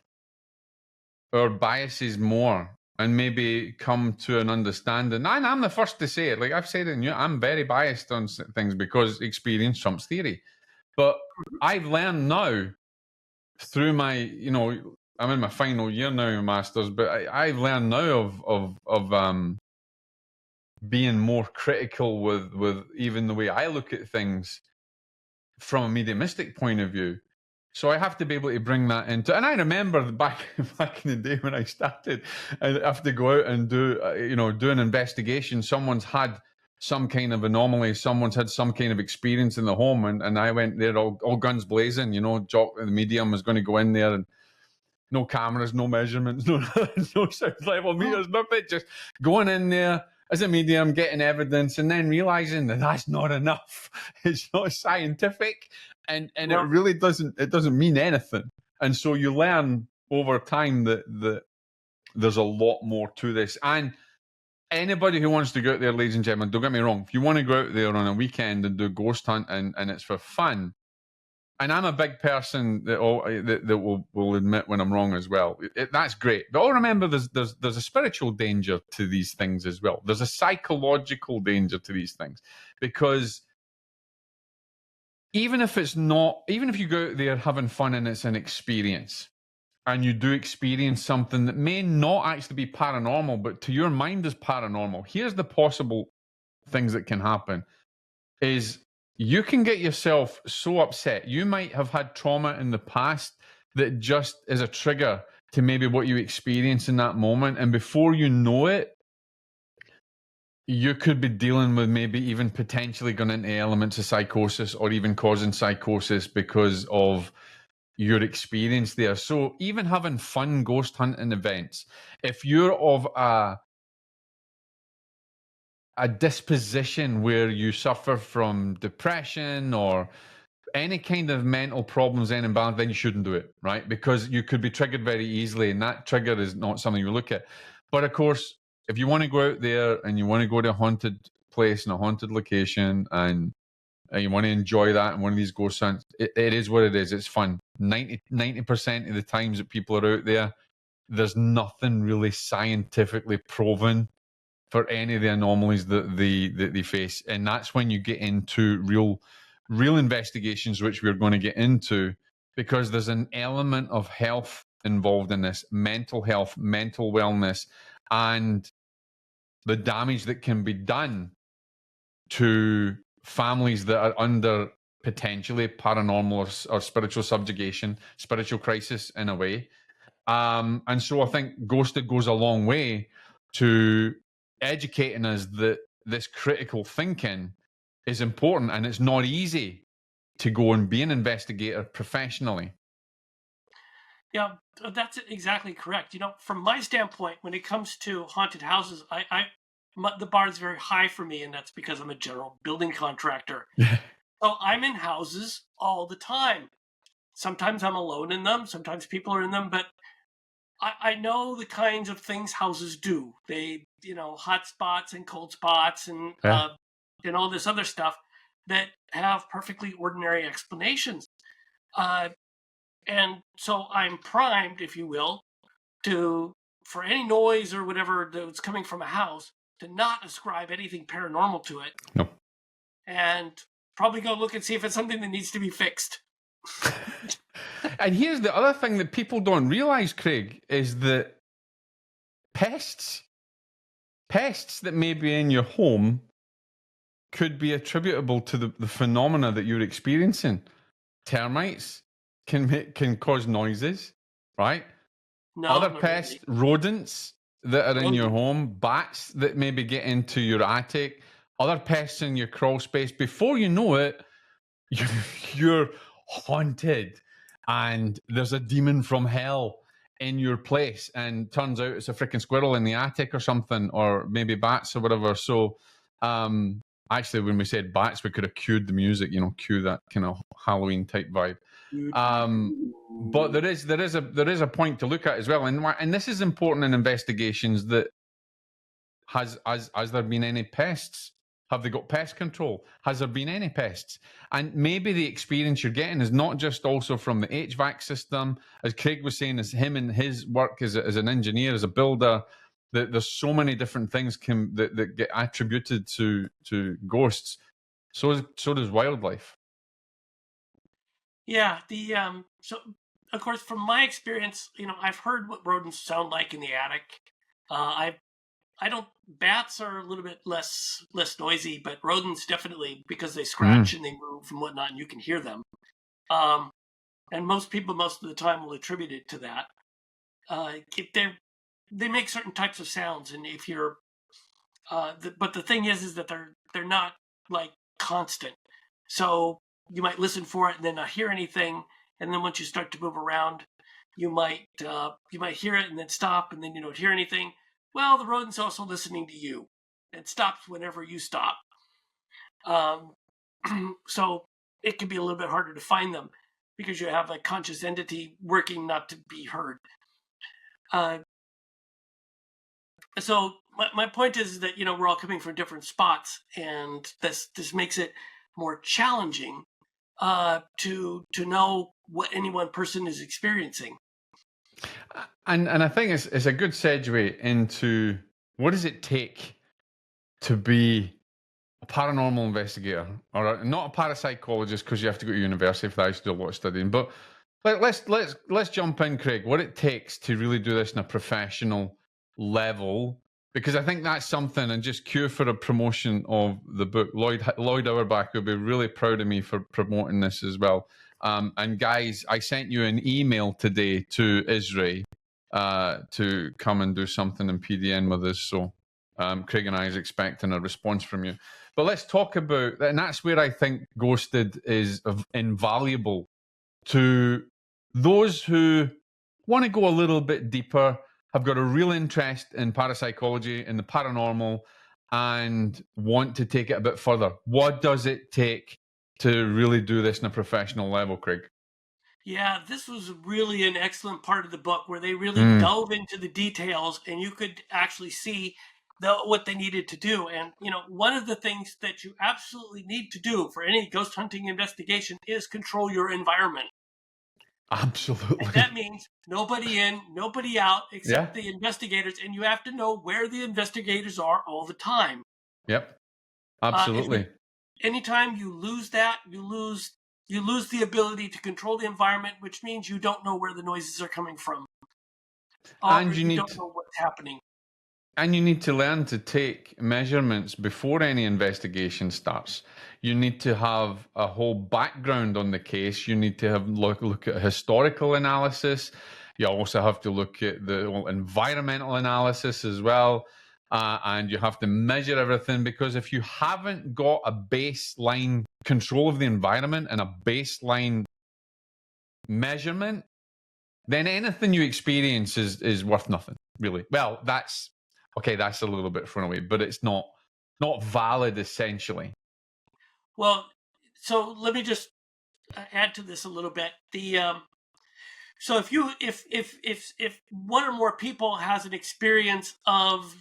our biases more and maybe come to an understanding. And I'm the first to say it. Like I've said it, I'm very biased on things because experience trumps theory. But I've learned now through my, you know, I'm in my final year now, masters. But I've learned now of being more critical with even the way I look at things from a mediumistic point of view. So I have to be able to bring that into, and I remember back in the day when I started, I have to go out and do an investigation. Someone's had some kind of anomaly, someone's had some kind of experience in the home, and I went there all guns blazing. You know, Jock, the medium, was going to go in there, and no cameras, no measurements, no sound level meters, nothing. Just going in there as a medium, getting evidence, and then realizing that that's not enough. It's not scientific, and it really doesn't mean anything. And so you learn over time that there's a lot more to this. And anybody who wants to go out there, ladies and gentlemen, don't get me wrong. If you want to go out there on a weekend and do ghost hunt and it's for fun, and I'm a big person that will admit when I'm wrong as well. That's great. But all remember, there's a spiritual danger to these things as well. There's a psychological danger to these things. Because even if you go out there having fun and it's an experience, and you do experience something that may not actually be paranormal, but to your mind is paranormal, here's the possible things that can happen is you can get yourself so upset. You might have had trauma in the past that just is a trigger to maybe what you experience in that moment. And before you know it, you could be dealing with maybe even potentially going into elements of psychosis or even causing psychosis because of your experience there. So even having fun ghost hunting events, if you're of a disposition where you suffer from depression or any kind of mental problems and imbalance, then you shouldn't do it, right? Because you could be triggered very easily, and that trigger is not something you look at. But of course, if you want to go out there and you want to go to a haunted place in a haunted location and you want to enjoy that in one of these ghost hunts, it is what it is. It's fun. 90% of the times that people are out there, there's nothing really scientifically proven for any of the anomalies that they face. And that's when you get into real investigations, which we're going to get into, because there's an element of health involved in this, mental health, mental wellness, and the damage that can be done to families that are under potentially paranormal or spiritual subjugation, spiritual crisis in a way. And so I think Ghosted goes a long way to educating us that this critical thinking is important, and it's not easy to go and be an investigator professionally. Yeah, that's exactly correct. You know, from my standpoint, when it comes to haunted houses, the bar is very high for me, and that's because I'm a general building contractor. So I'm in houses all the time. Sometimes I'm alone in them. Sometimes people are in them, but I know the kinds of things houses do. They, hot spots and cold spots Yeah. and all this other stuff that have perfectly ordinary explanations. And so I'm primed, if you will, for any noise or whatever that's coming from a house to not ascribe anything paranormal to it. No. And probably go look and see if it's something that needs to be fixed. And here's the other thing that people don't realize, Craig, is that pests that may be in your home could be attributable to the phenomena that you're experiencing. Termites can cause noises, right? No, Other not pests, really. rodents that are in your home, bats that maybe get into your attic, other pests in your crawl space. Before you know it, you're haunted, and there's a demon from hell in your place, and turns out it's a freaking squirrel in the attic or something, or maybe bats or whatever. So, actually, when we said bats, we could have cued the music, cue that kind of Halloween type vibe. But there is a point to look at as well, and this is important in investigations. That has there been any pests? Have they got pest control? Has there been any pests? And maybe the experience you're getting is not just also from the HVAC system, as Craig was saying, as him and his work as an engineer, as a builder. That there's so many different things that get attributed to ghosts. So does wildlife. Yeah, so of course from my experience, I've heard what rodents sound like in the attic. I don't. Bats are a little bit less noisy, but rodents definitely, because they scratch and they move and whatnot, and you can hear them. And most people, most of the time, will attribute it to that. They make certain types of sounds, and if you're, but the thing is that they're not like constant. So you might listen for it and then not hear anything, and then once you start to move around, you might hear it and then stop, and then you don't hear anything. Well, the rodent's also listening to you. It stops whenever you stop. So it can be a little bit harder to find them because you have a conscious entity working not to be heard. So my point is that, we're all coming from different spots, and this makes it more challenging to know what any one person is experiencing. And I think it's a good segue into what does it take to be a paranormal investigator, or not a parapsychologist, because you have to go to university for that. I used to do a lot of studying, but let's jump in, Craig. What it takes to really do this in a professional level, because I think that's something. And just cue for a promotion of the book. Lloyd Auerbach will be really proud of me for promoting this as well. And guys, I sent you an email today to Israel to come and do something in PDN with us. So Craig and I is expecting a response from you. But let's talk about, and that's where I think Ghosted is invaluable to those who want to go a little bit deeper, have got a real interest in parapsychology and the paranormal, and want to take it a bit further. What does it take to really do this in a professional level, Craig? Yeah, this was really an excellent part of the book where they really delve into the details, and you could actually see what they needed to do. And, one of the things that you absolutely need to do for any ghost hunting investigation is control your environment. Absolutely. And that means nobody in, nobody out except the investigators, and you have to know where the investigators are all the time. Yep. Absolutely. Anytime you lose that, you lose the ability to control the environment, which means you don't know where the noises are coming from. And you don't know what's happening. And you need to learn to take measurements before any investigation starts. You need to have a whole background on the case. You need to have look at historical analysis. You also have to look at the environmental analysis as well. And you have to measure everything, because if you haven't got a baseline control of the environment and a baseline measurement, then anything you experience is worth nothing, really. Well, that's a little bit thrown away, but it's not valid, essentially. Well, so let me just add to this a little bit. So if one or more people has an experience of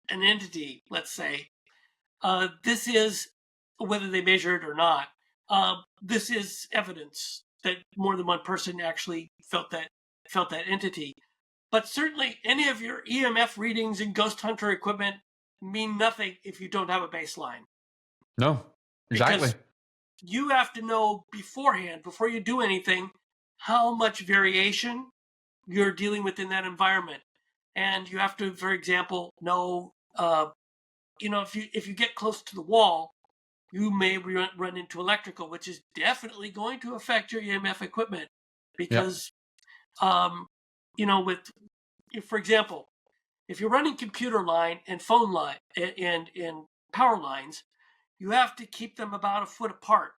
an entity, let's say, this is, whether they measure it or not, this is evidence that more than one person actually felt that entity. But certainly, any of your EMF readings and ghost hunter equipment mean nothing if you don't have a baseline. No, exactly. Because you have to know beforehand, before you do anything, how much variation you're dealing with in that environment. And you have to, for example, know, if you get close to the wall, you may run into electrical, which is definitely going to affect your EMF equipment. Because, for example, if you're running computer line and phone line and power lines, you have to keep them about a foot apart.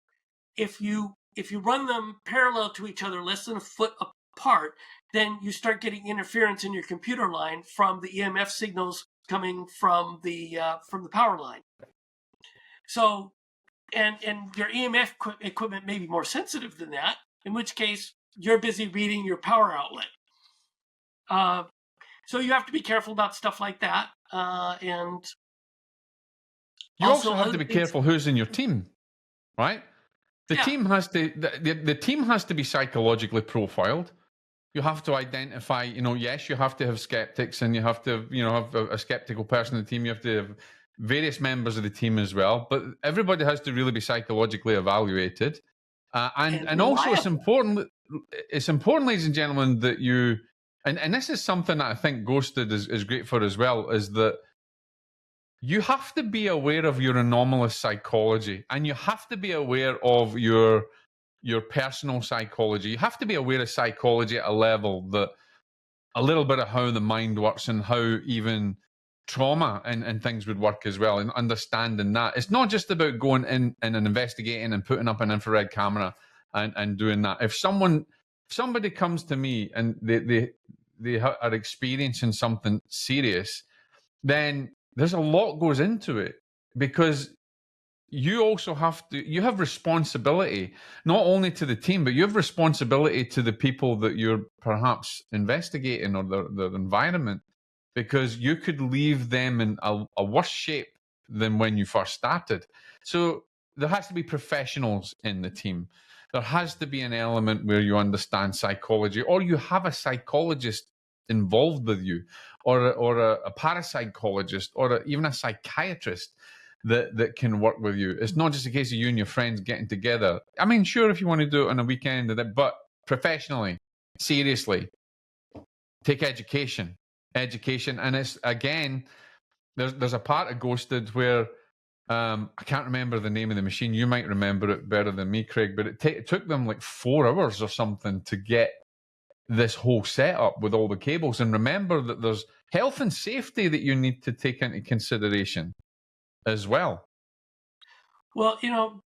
If you run them parallel to each other, less than a foot apart, then you start getting interference in your computer line from the EMF signals coming from the power line. So, and your EMF equipment may be more sensitive than that, in which case you're busy reading your power outlet. So you have to be careful about stuff like that, and you also have to be careful who's in your team, right? The team has to the team has to be psychologically profiled. You have to identify, yes, you have to have skeptics, and you have to, have a skeptical person in the team. You have to have various members of the team as well. But everybody has to really be psychologically evaluated. And also it's important, ladies and gentlemen, that you, and this is something that I think Ghosted is great for as well, is that you have to be aware of your anomalous psychology, and you have to be aware of your personal psychology. You have to be aware of psychology at a level that a little bit of how the mind works and how even trauma and things would work as well, and understanding that. It's not just about going in and investigating and putting up an infrared camera and doing that. If somebody comes to me and they are experiencing something serious, then there's a lot goes into it, because you also you have responsibility, not only to the team, but you have responsibility to the people that you're perhaps investigating, or the environment, because you could leave them in a worse shape than when you first started. So there has to be professionals in the team. There has to be an element where you understand psychology, or you have a psychologist involved with you, or a parapsychologist, or even a psychiatrist that can work with you. It's not just a case of you and your friends getting together. I mean, sure, if you want to do it on a weekend, but professionally, seriously, take education. And it's, again, there's a part of Ghosted where I can't remember the name of the machine. You might remember it better than me, Craig, but it took them like 4 hours or something to get this whole setup with all the cables. And remember that there's health and safety that you need to take into consideration as well. Well,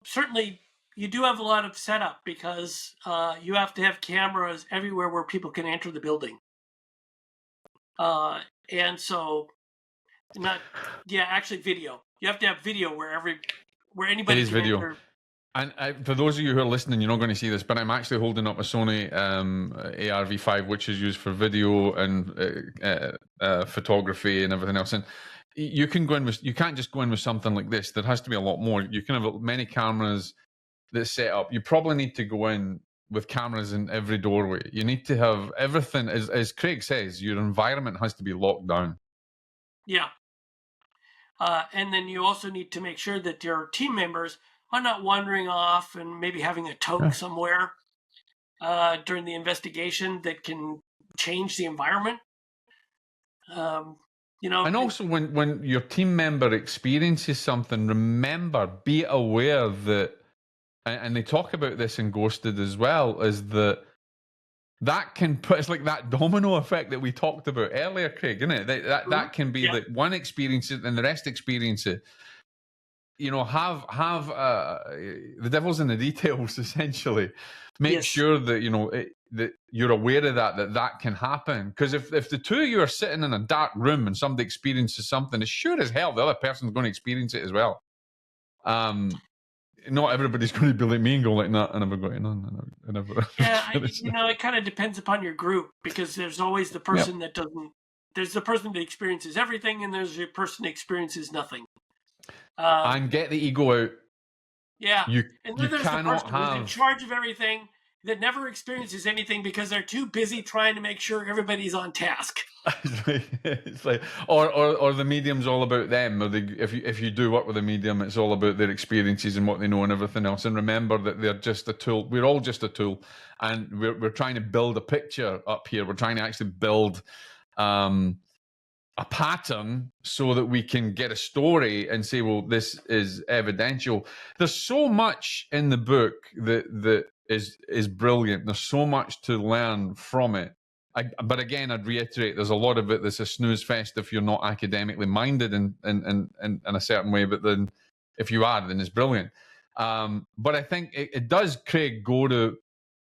certainly you do have a lot of setup, because you have to have cameras everywhere where people can enter the building. And so, actually video. You have to have video where anybody can video. enter. And for those of you who are listening, you're not going to see this, but I'm actually holding up a Sony AR-V5, which is used for video and photography and everything else. And you can go in with, you can't just go in with something like this. There has to be a lot more. You can have many cameras that's set up. You probably need to go in with cameras in every doorway. You need to have everything, as Craig says, your environment has to be locked down. Yeah. And then you also need to make sure that your team members are not wandering off and maybe having a toke somewhere during the investigation that can change the environment. And also when your team member experiences something, remember, be aware that, and they talk about this in Ghosted as well, is that can put, it's like that domino effect that we talked about earlier, Craig, isn't it? That can be that one experience it and the rest experience it. Have the devil's in the details, essentially. Make sure that, that you're aware of that can happen. Because if the two of you are sitting in a dark room and somebody experiences something, it's sure as hell the other person's going to experience it as well. not everybody's going to be like me and go like, "No, I never got in on. I never." Yeah, it kind of depends upon your group, because there's always the person that doesn't. There's the person that experiences everything, and there's the person that experiences nothing. And get the ego out. Yeah, and then there's the person who's in charge of everything that never experiences anything because they're too busy trying to make sure everybody's on task. It's like, or the medium's all about them. Or if you do work with a medium, it's all about their experiences and what they know and everything else. And remember that they're just a tool. We're all just a tool, and we're trying to build a picture up here. We're trying to actually build a pattern so that we can get a story and say, well, this is evidential. There's so much in the book that is brilliant. There's so much to learn from it. But again, I'd reiterate, there's a lot of it that's a snooze fest if you're not academically minded in a certain way. But then if you are, then it's brilliant. But I think it does, Craig, go to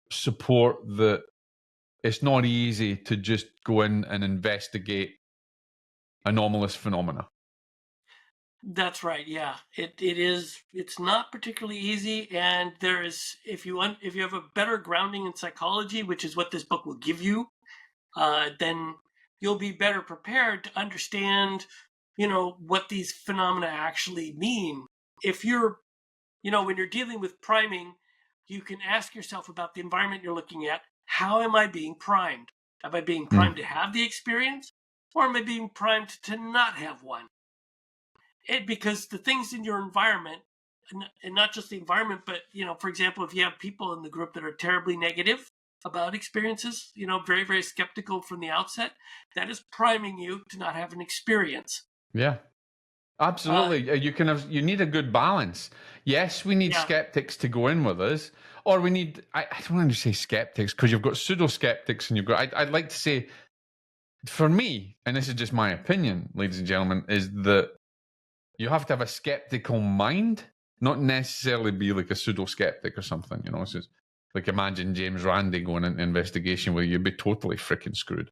support that it's not easy to just go in and investigate anomalous phenomena. That's right. Yeah, it is. It's not particularly easy, and there is, if you have a better grounding in psychology, which is what this book will give you, then you'll be better prepared to understand, what these phenomena actually mean. If you're, when you're dealing with priming, you can ask yourself about the environment you're looking at. How am I being primed? Am I being primed to have the experience? Or am I being primed to not have one? Because the things in your environment, and not just the environment, but, for example, if you have people in the group that are terribly negative about experiences, very, very skeptical from the outset, that is priming you to not have an experience. Yeah, absolutely. You need a good balance. Yes, we need skeptics to go in with us, or we need, I don't want to say skeptics, because you've got pseudo-skeptics, and you've got, I'd like to say, for me, and this is just my opinion, ladies and gentlemen, is that you have to have a skeptical mind, not necessarily be like a pseudo-skeptic or something. It's just like, imagine James Randi going into investigation where you'd be totally freaking screwed.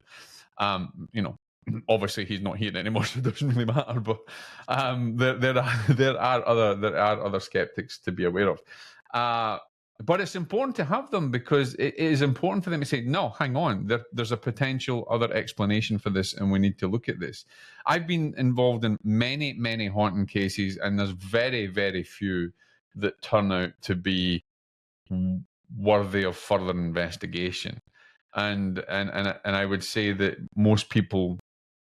Obviously he's not here anymore, so it doesn't really matter. But there are other skeptics to be aware of. But it's important to have them, because it is important for them to say, no, hang on, there's a potential other explanation for this, and we need to look at this. I've been involved in many, many haunting cases, and there's very, very few that turn out to be worthy of further investigation. And I would say that most people,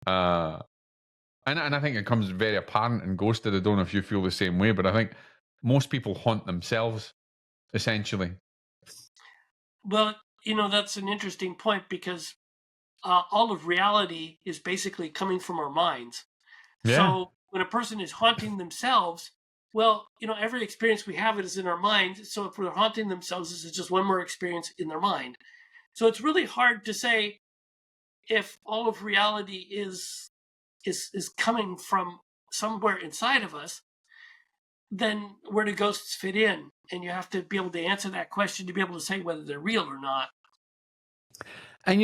and I think it comes very apparent in Ghosted. I don't know if you feel the same way, but I think most people haunt themselves, essentially. Well, that's an interesting point, because all of reality is basically coming from our minds. Yeah. So when a person is haunting themselves, well, every experience we have is in our mind. So if we're haunting themselves, this is just one more experience in their mind. So it's really hard to say if all of reality is coming from somewhere inside of us, then where do ghosts fit in? And you have to be able to answer that question to be able to say whether they're real or not. And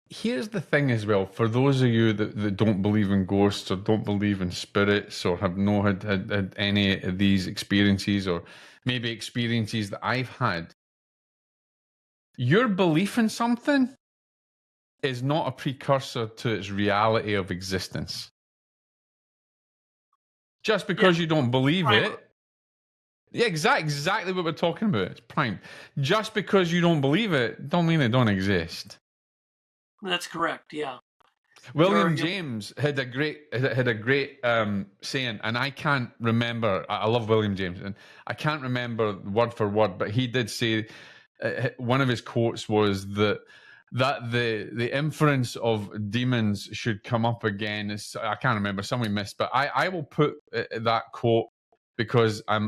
here's the thing as well, for those of you that don't believe in ghosts or don't believe in spirits or have not had any of these experiences, or maybe experiences that I've had, your belief in something is not a precursor to its reality of existence. Just because you don't believe it. Yeah, exactly what we're talking about. It's prime. Just because you don't believe it, don't mean it don't exist. That's correct. Yeah. William James had a great saying, and I can't remember. I love William James, and I can't remember word for word, but he did say one of his quotes was that the inference of demons should come up again. I can't remember. Someone missed, but I will put that quote, because I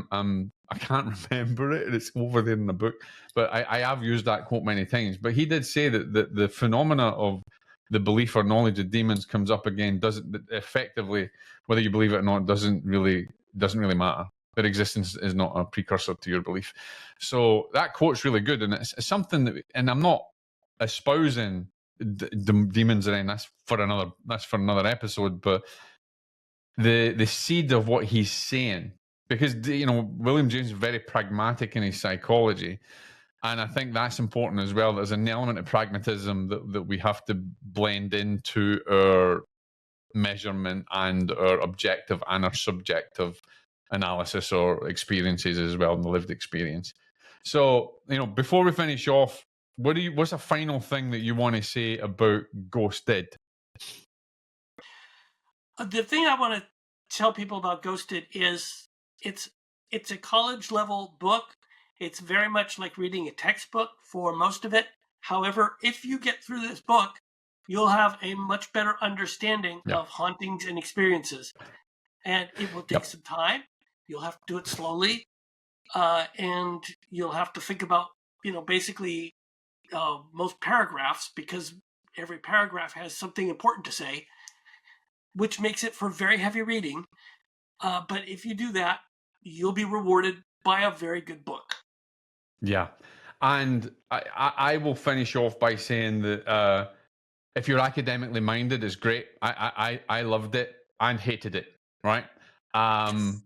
can't remember it, and it's over there in the book. But I have used that quote many times. But he did say that the phenomena of the belief or knowledge of demons comes up again. Doesn't effectively, whether you believe it or not, doesn't really matter. Their existence is not a precursor to your belief. So that quote's really good, and it's something that. And I'm not espousing demons, and that's for another episode. But the seed of what he's saying because William James is very pragmatic in his psychology, and I think that's important as well. There's an element of pragmatism that we have to blend into our measurement and our objective and our subjective analysis or experiences as well, in the lived experience. So, before we finish off, what's a final thing that you want to say about Ghosted? The thing I want to tell people about Ghosted is it's a college level book. It's very much like reading a textbook for most of it. However, if you get through this book, you'll have a much better understanding of hauntings and experiences. And it will take some time. You'll have to do it slowly. And you'll have to think about, basically most paragraphs, because every paragraph has something important to say, which makes it for very heavy reading. But if you do that, you'll be rewarded by a very good book. Yeah. And I will finish off by saying that if you're academically minded, it's great. I loved it and hated it, right? And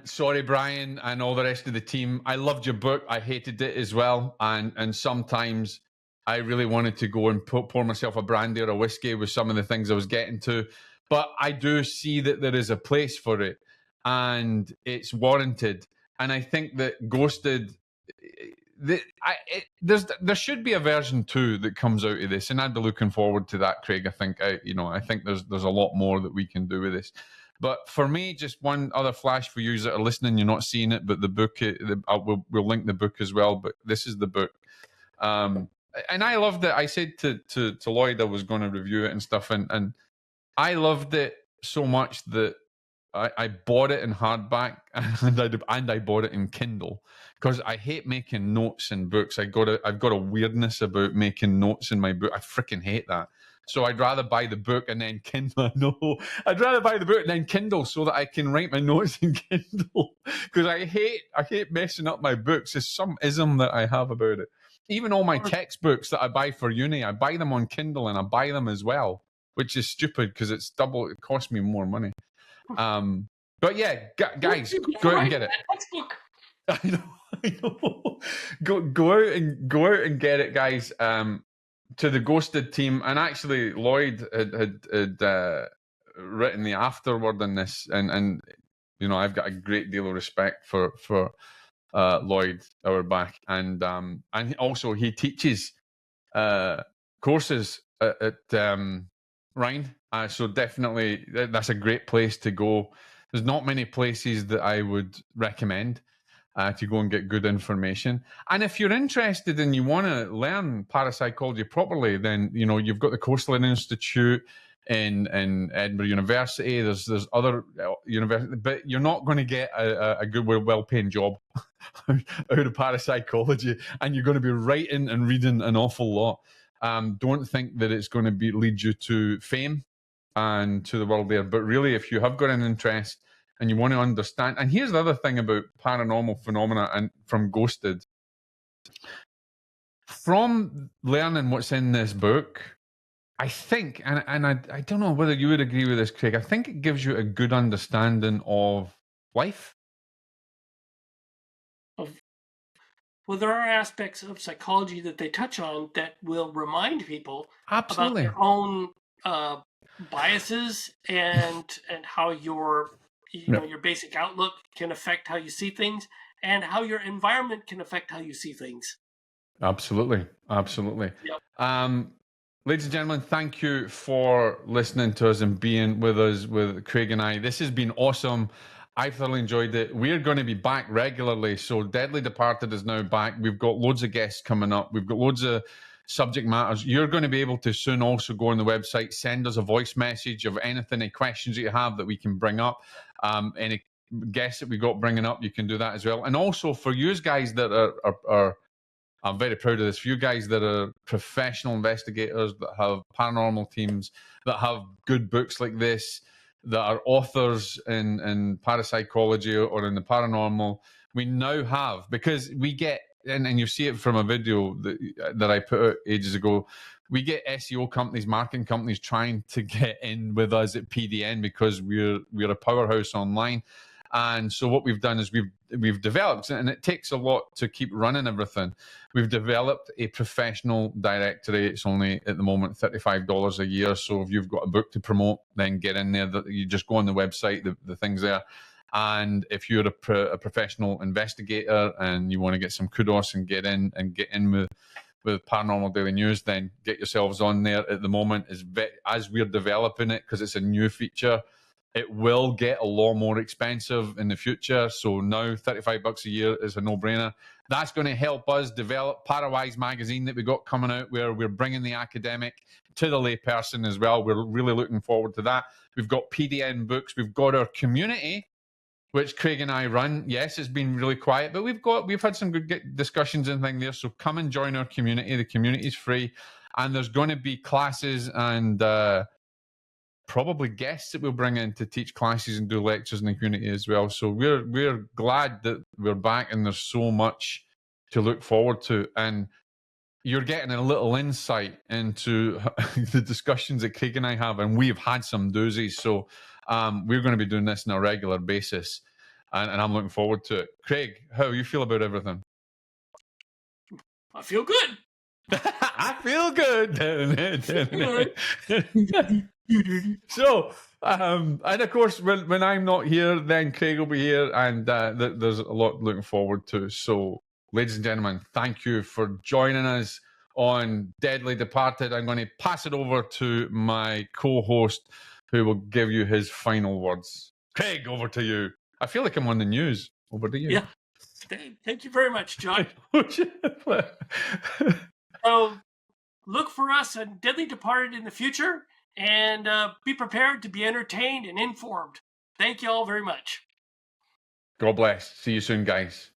sorry, Brian, and all the rest of the team. I loved your book. I hated it as well. And sometimes I really wanted to go and pour myself a brandy or a whiskey with some of the things I was getting to. But I do see that there is a place for it, and it's warranted. And I think that Ghosted, there should be a version 2 that comes out of this, and I'd be looking forward to that, Craig. I think there's a lot more that we can do with this. But for me, just one other flash for you that are listening, you're not seeing it, but the book, we'll link the book as well. But this is the book, and I loved it. I said to Lloyd I was going to review it and stuff, and I loved it so much that I bought it in hardback and I bought it in Kindle, because I hate making notes in books. I've got a weirdness about making notes in my book. I freaking hate that. So I'd rather buy the book and then Kindle. No, I'd rather buy the book and then Kindle so that I can write my notes in Kindle, because I hate messing up my books. There's some ism that I have about it. Even all my textbooks that I buy for uni, I buy them on Kindle and I buy them as well, which is stupid because it's double. It costs me more money. But yeah, guys, go out and get it. I know. Go out and get it, guys. To the Ghosted team, and actually Lloyd had written the afterword on this, and I've got a great deal of respect for Lloyd Auerbach, and also he teaches courses at Rhine. So definitely that's a great place to go. There's not many places that I would recommend to go and get good information. And if you're interested and you want to learn parapsychology properly, then you've got the Coastline Institute in Edinburgh University. There's other universities, but you're not going to get a good, well-paying job out of parapsychology, and you're going to be writing and reading an awful lot. Don't think that it's going to lead you to fame and to the world there. But really, if you have got an interest and you want to understand, and here's the other thing about paranormal phenomena and from Ghosted, from learning what's in this book, I think, and I don't know whether you would agree with this, Craig, I think it gives you a good understanding of life. Well, there are aspects of psychology that they touch on that will remind people Absolutely. about their own biases and how your basic outlook can affect how you see things, and how your environment can affect how you see things. Absolutely. Yep. Ladies and gentlemen, thank you for listening to us and being with us, with Craig and I. This has been awesome. I've thoroughly enjoyed it. We're going to be back regularly. So Deadly Departed is now back. We've got loads of guests coming up. We've got loads of subject matters. You're going to be able to soon also go on the website, send us a voice message of anything, any questions that you have that we can bring up. Any guests that we got bringing up, you can do that as well. And also for you guys that are I'm very proud of this, for you guys that are professional investigators, that have paranormal teams, that have good books like this, that are authors in parapsychology or in the paranormal. We now have, because we get, and you see it from a video that I put out ages ago, we get SEO companies, marketing companies trying to get in with us at PDN because we're a powerhouse online. And so what we've done is we've developed, and it takes a lot to keep running everything. We've developed a professional directory. It's only at the moment $35 a year. So if you've got a book to promote, then get in there. You just go on the website, the thing's there. And if you're a professional investigator and you want to get some kudos and get in with Paranormal Daily News, then get yourselves on there. At the moment, as we're developing it, because it's a new feature, it will get a lot more expensive in the future. So now $35 a year is a no-brainer. That's going to help us develop Parawise magazine that we got coming out, where we're bringing the academic to the layperson as well. We're really looking forward to that. We've got PDN books. We've got our community, which Craig and I run. Yes, it's been really quiet, but we've had some good discussions and things there. So come and join our community. The community is free, and there's going to be classes and probably guests that we'll bring in to teach classes and do lectures in the community as well. So we're glad that we're back, and there's so much to look forward to. And you're getting a little insight into the discussions that Craig and I have, and we've had some doozies. So we're going to be doing this on a regular basis, and I'm looking forward to it. Craig, how you feel about everything? I feel good. I feel good. So, and of course, when I'm not here, then Craig will be here, and there's a lot looking forward to. So, ladies and gentlemen, thank you for joining us on Deadly Departed. I'm going to pass it over to my co-host, who will give you his final words. Craig, over to you. I feel like I'm on the news. Over to you. Yeah. Thank you very much, John. So look for us on Deadly Departed in the future, and be prepared to be entertained and informed. Thank you all very much. God bless. See you soon, guys.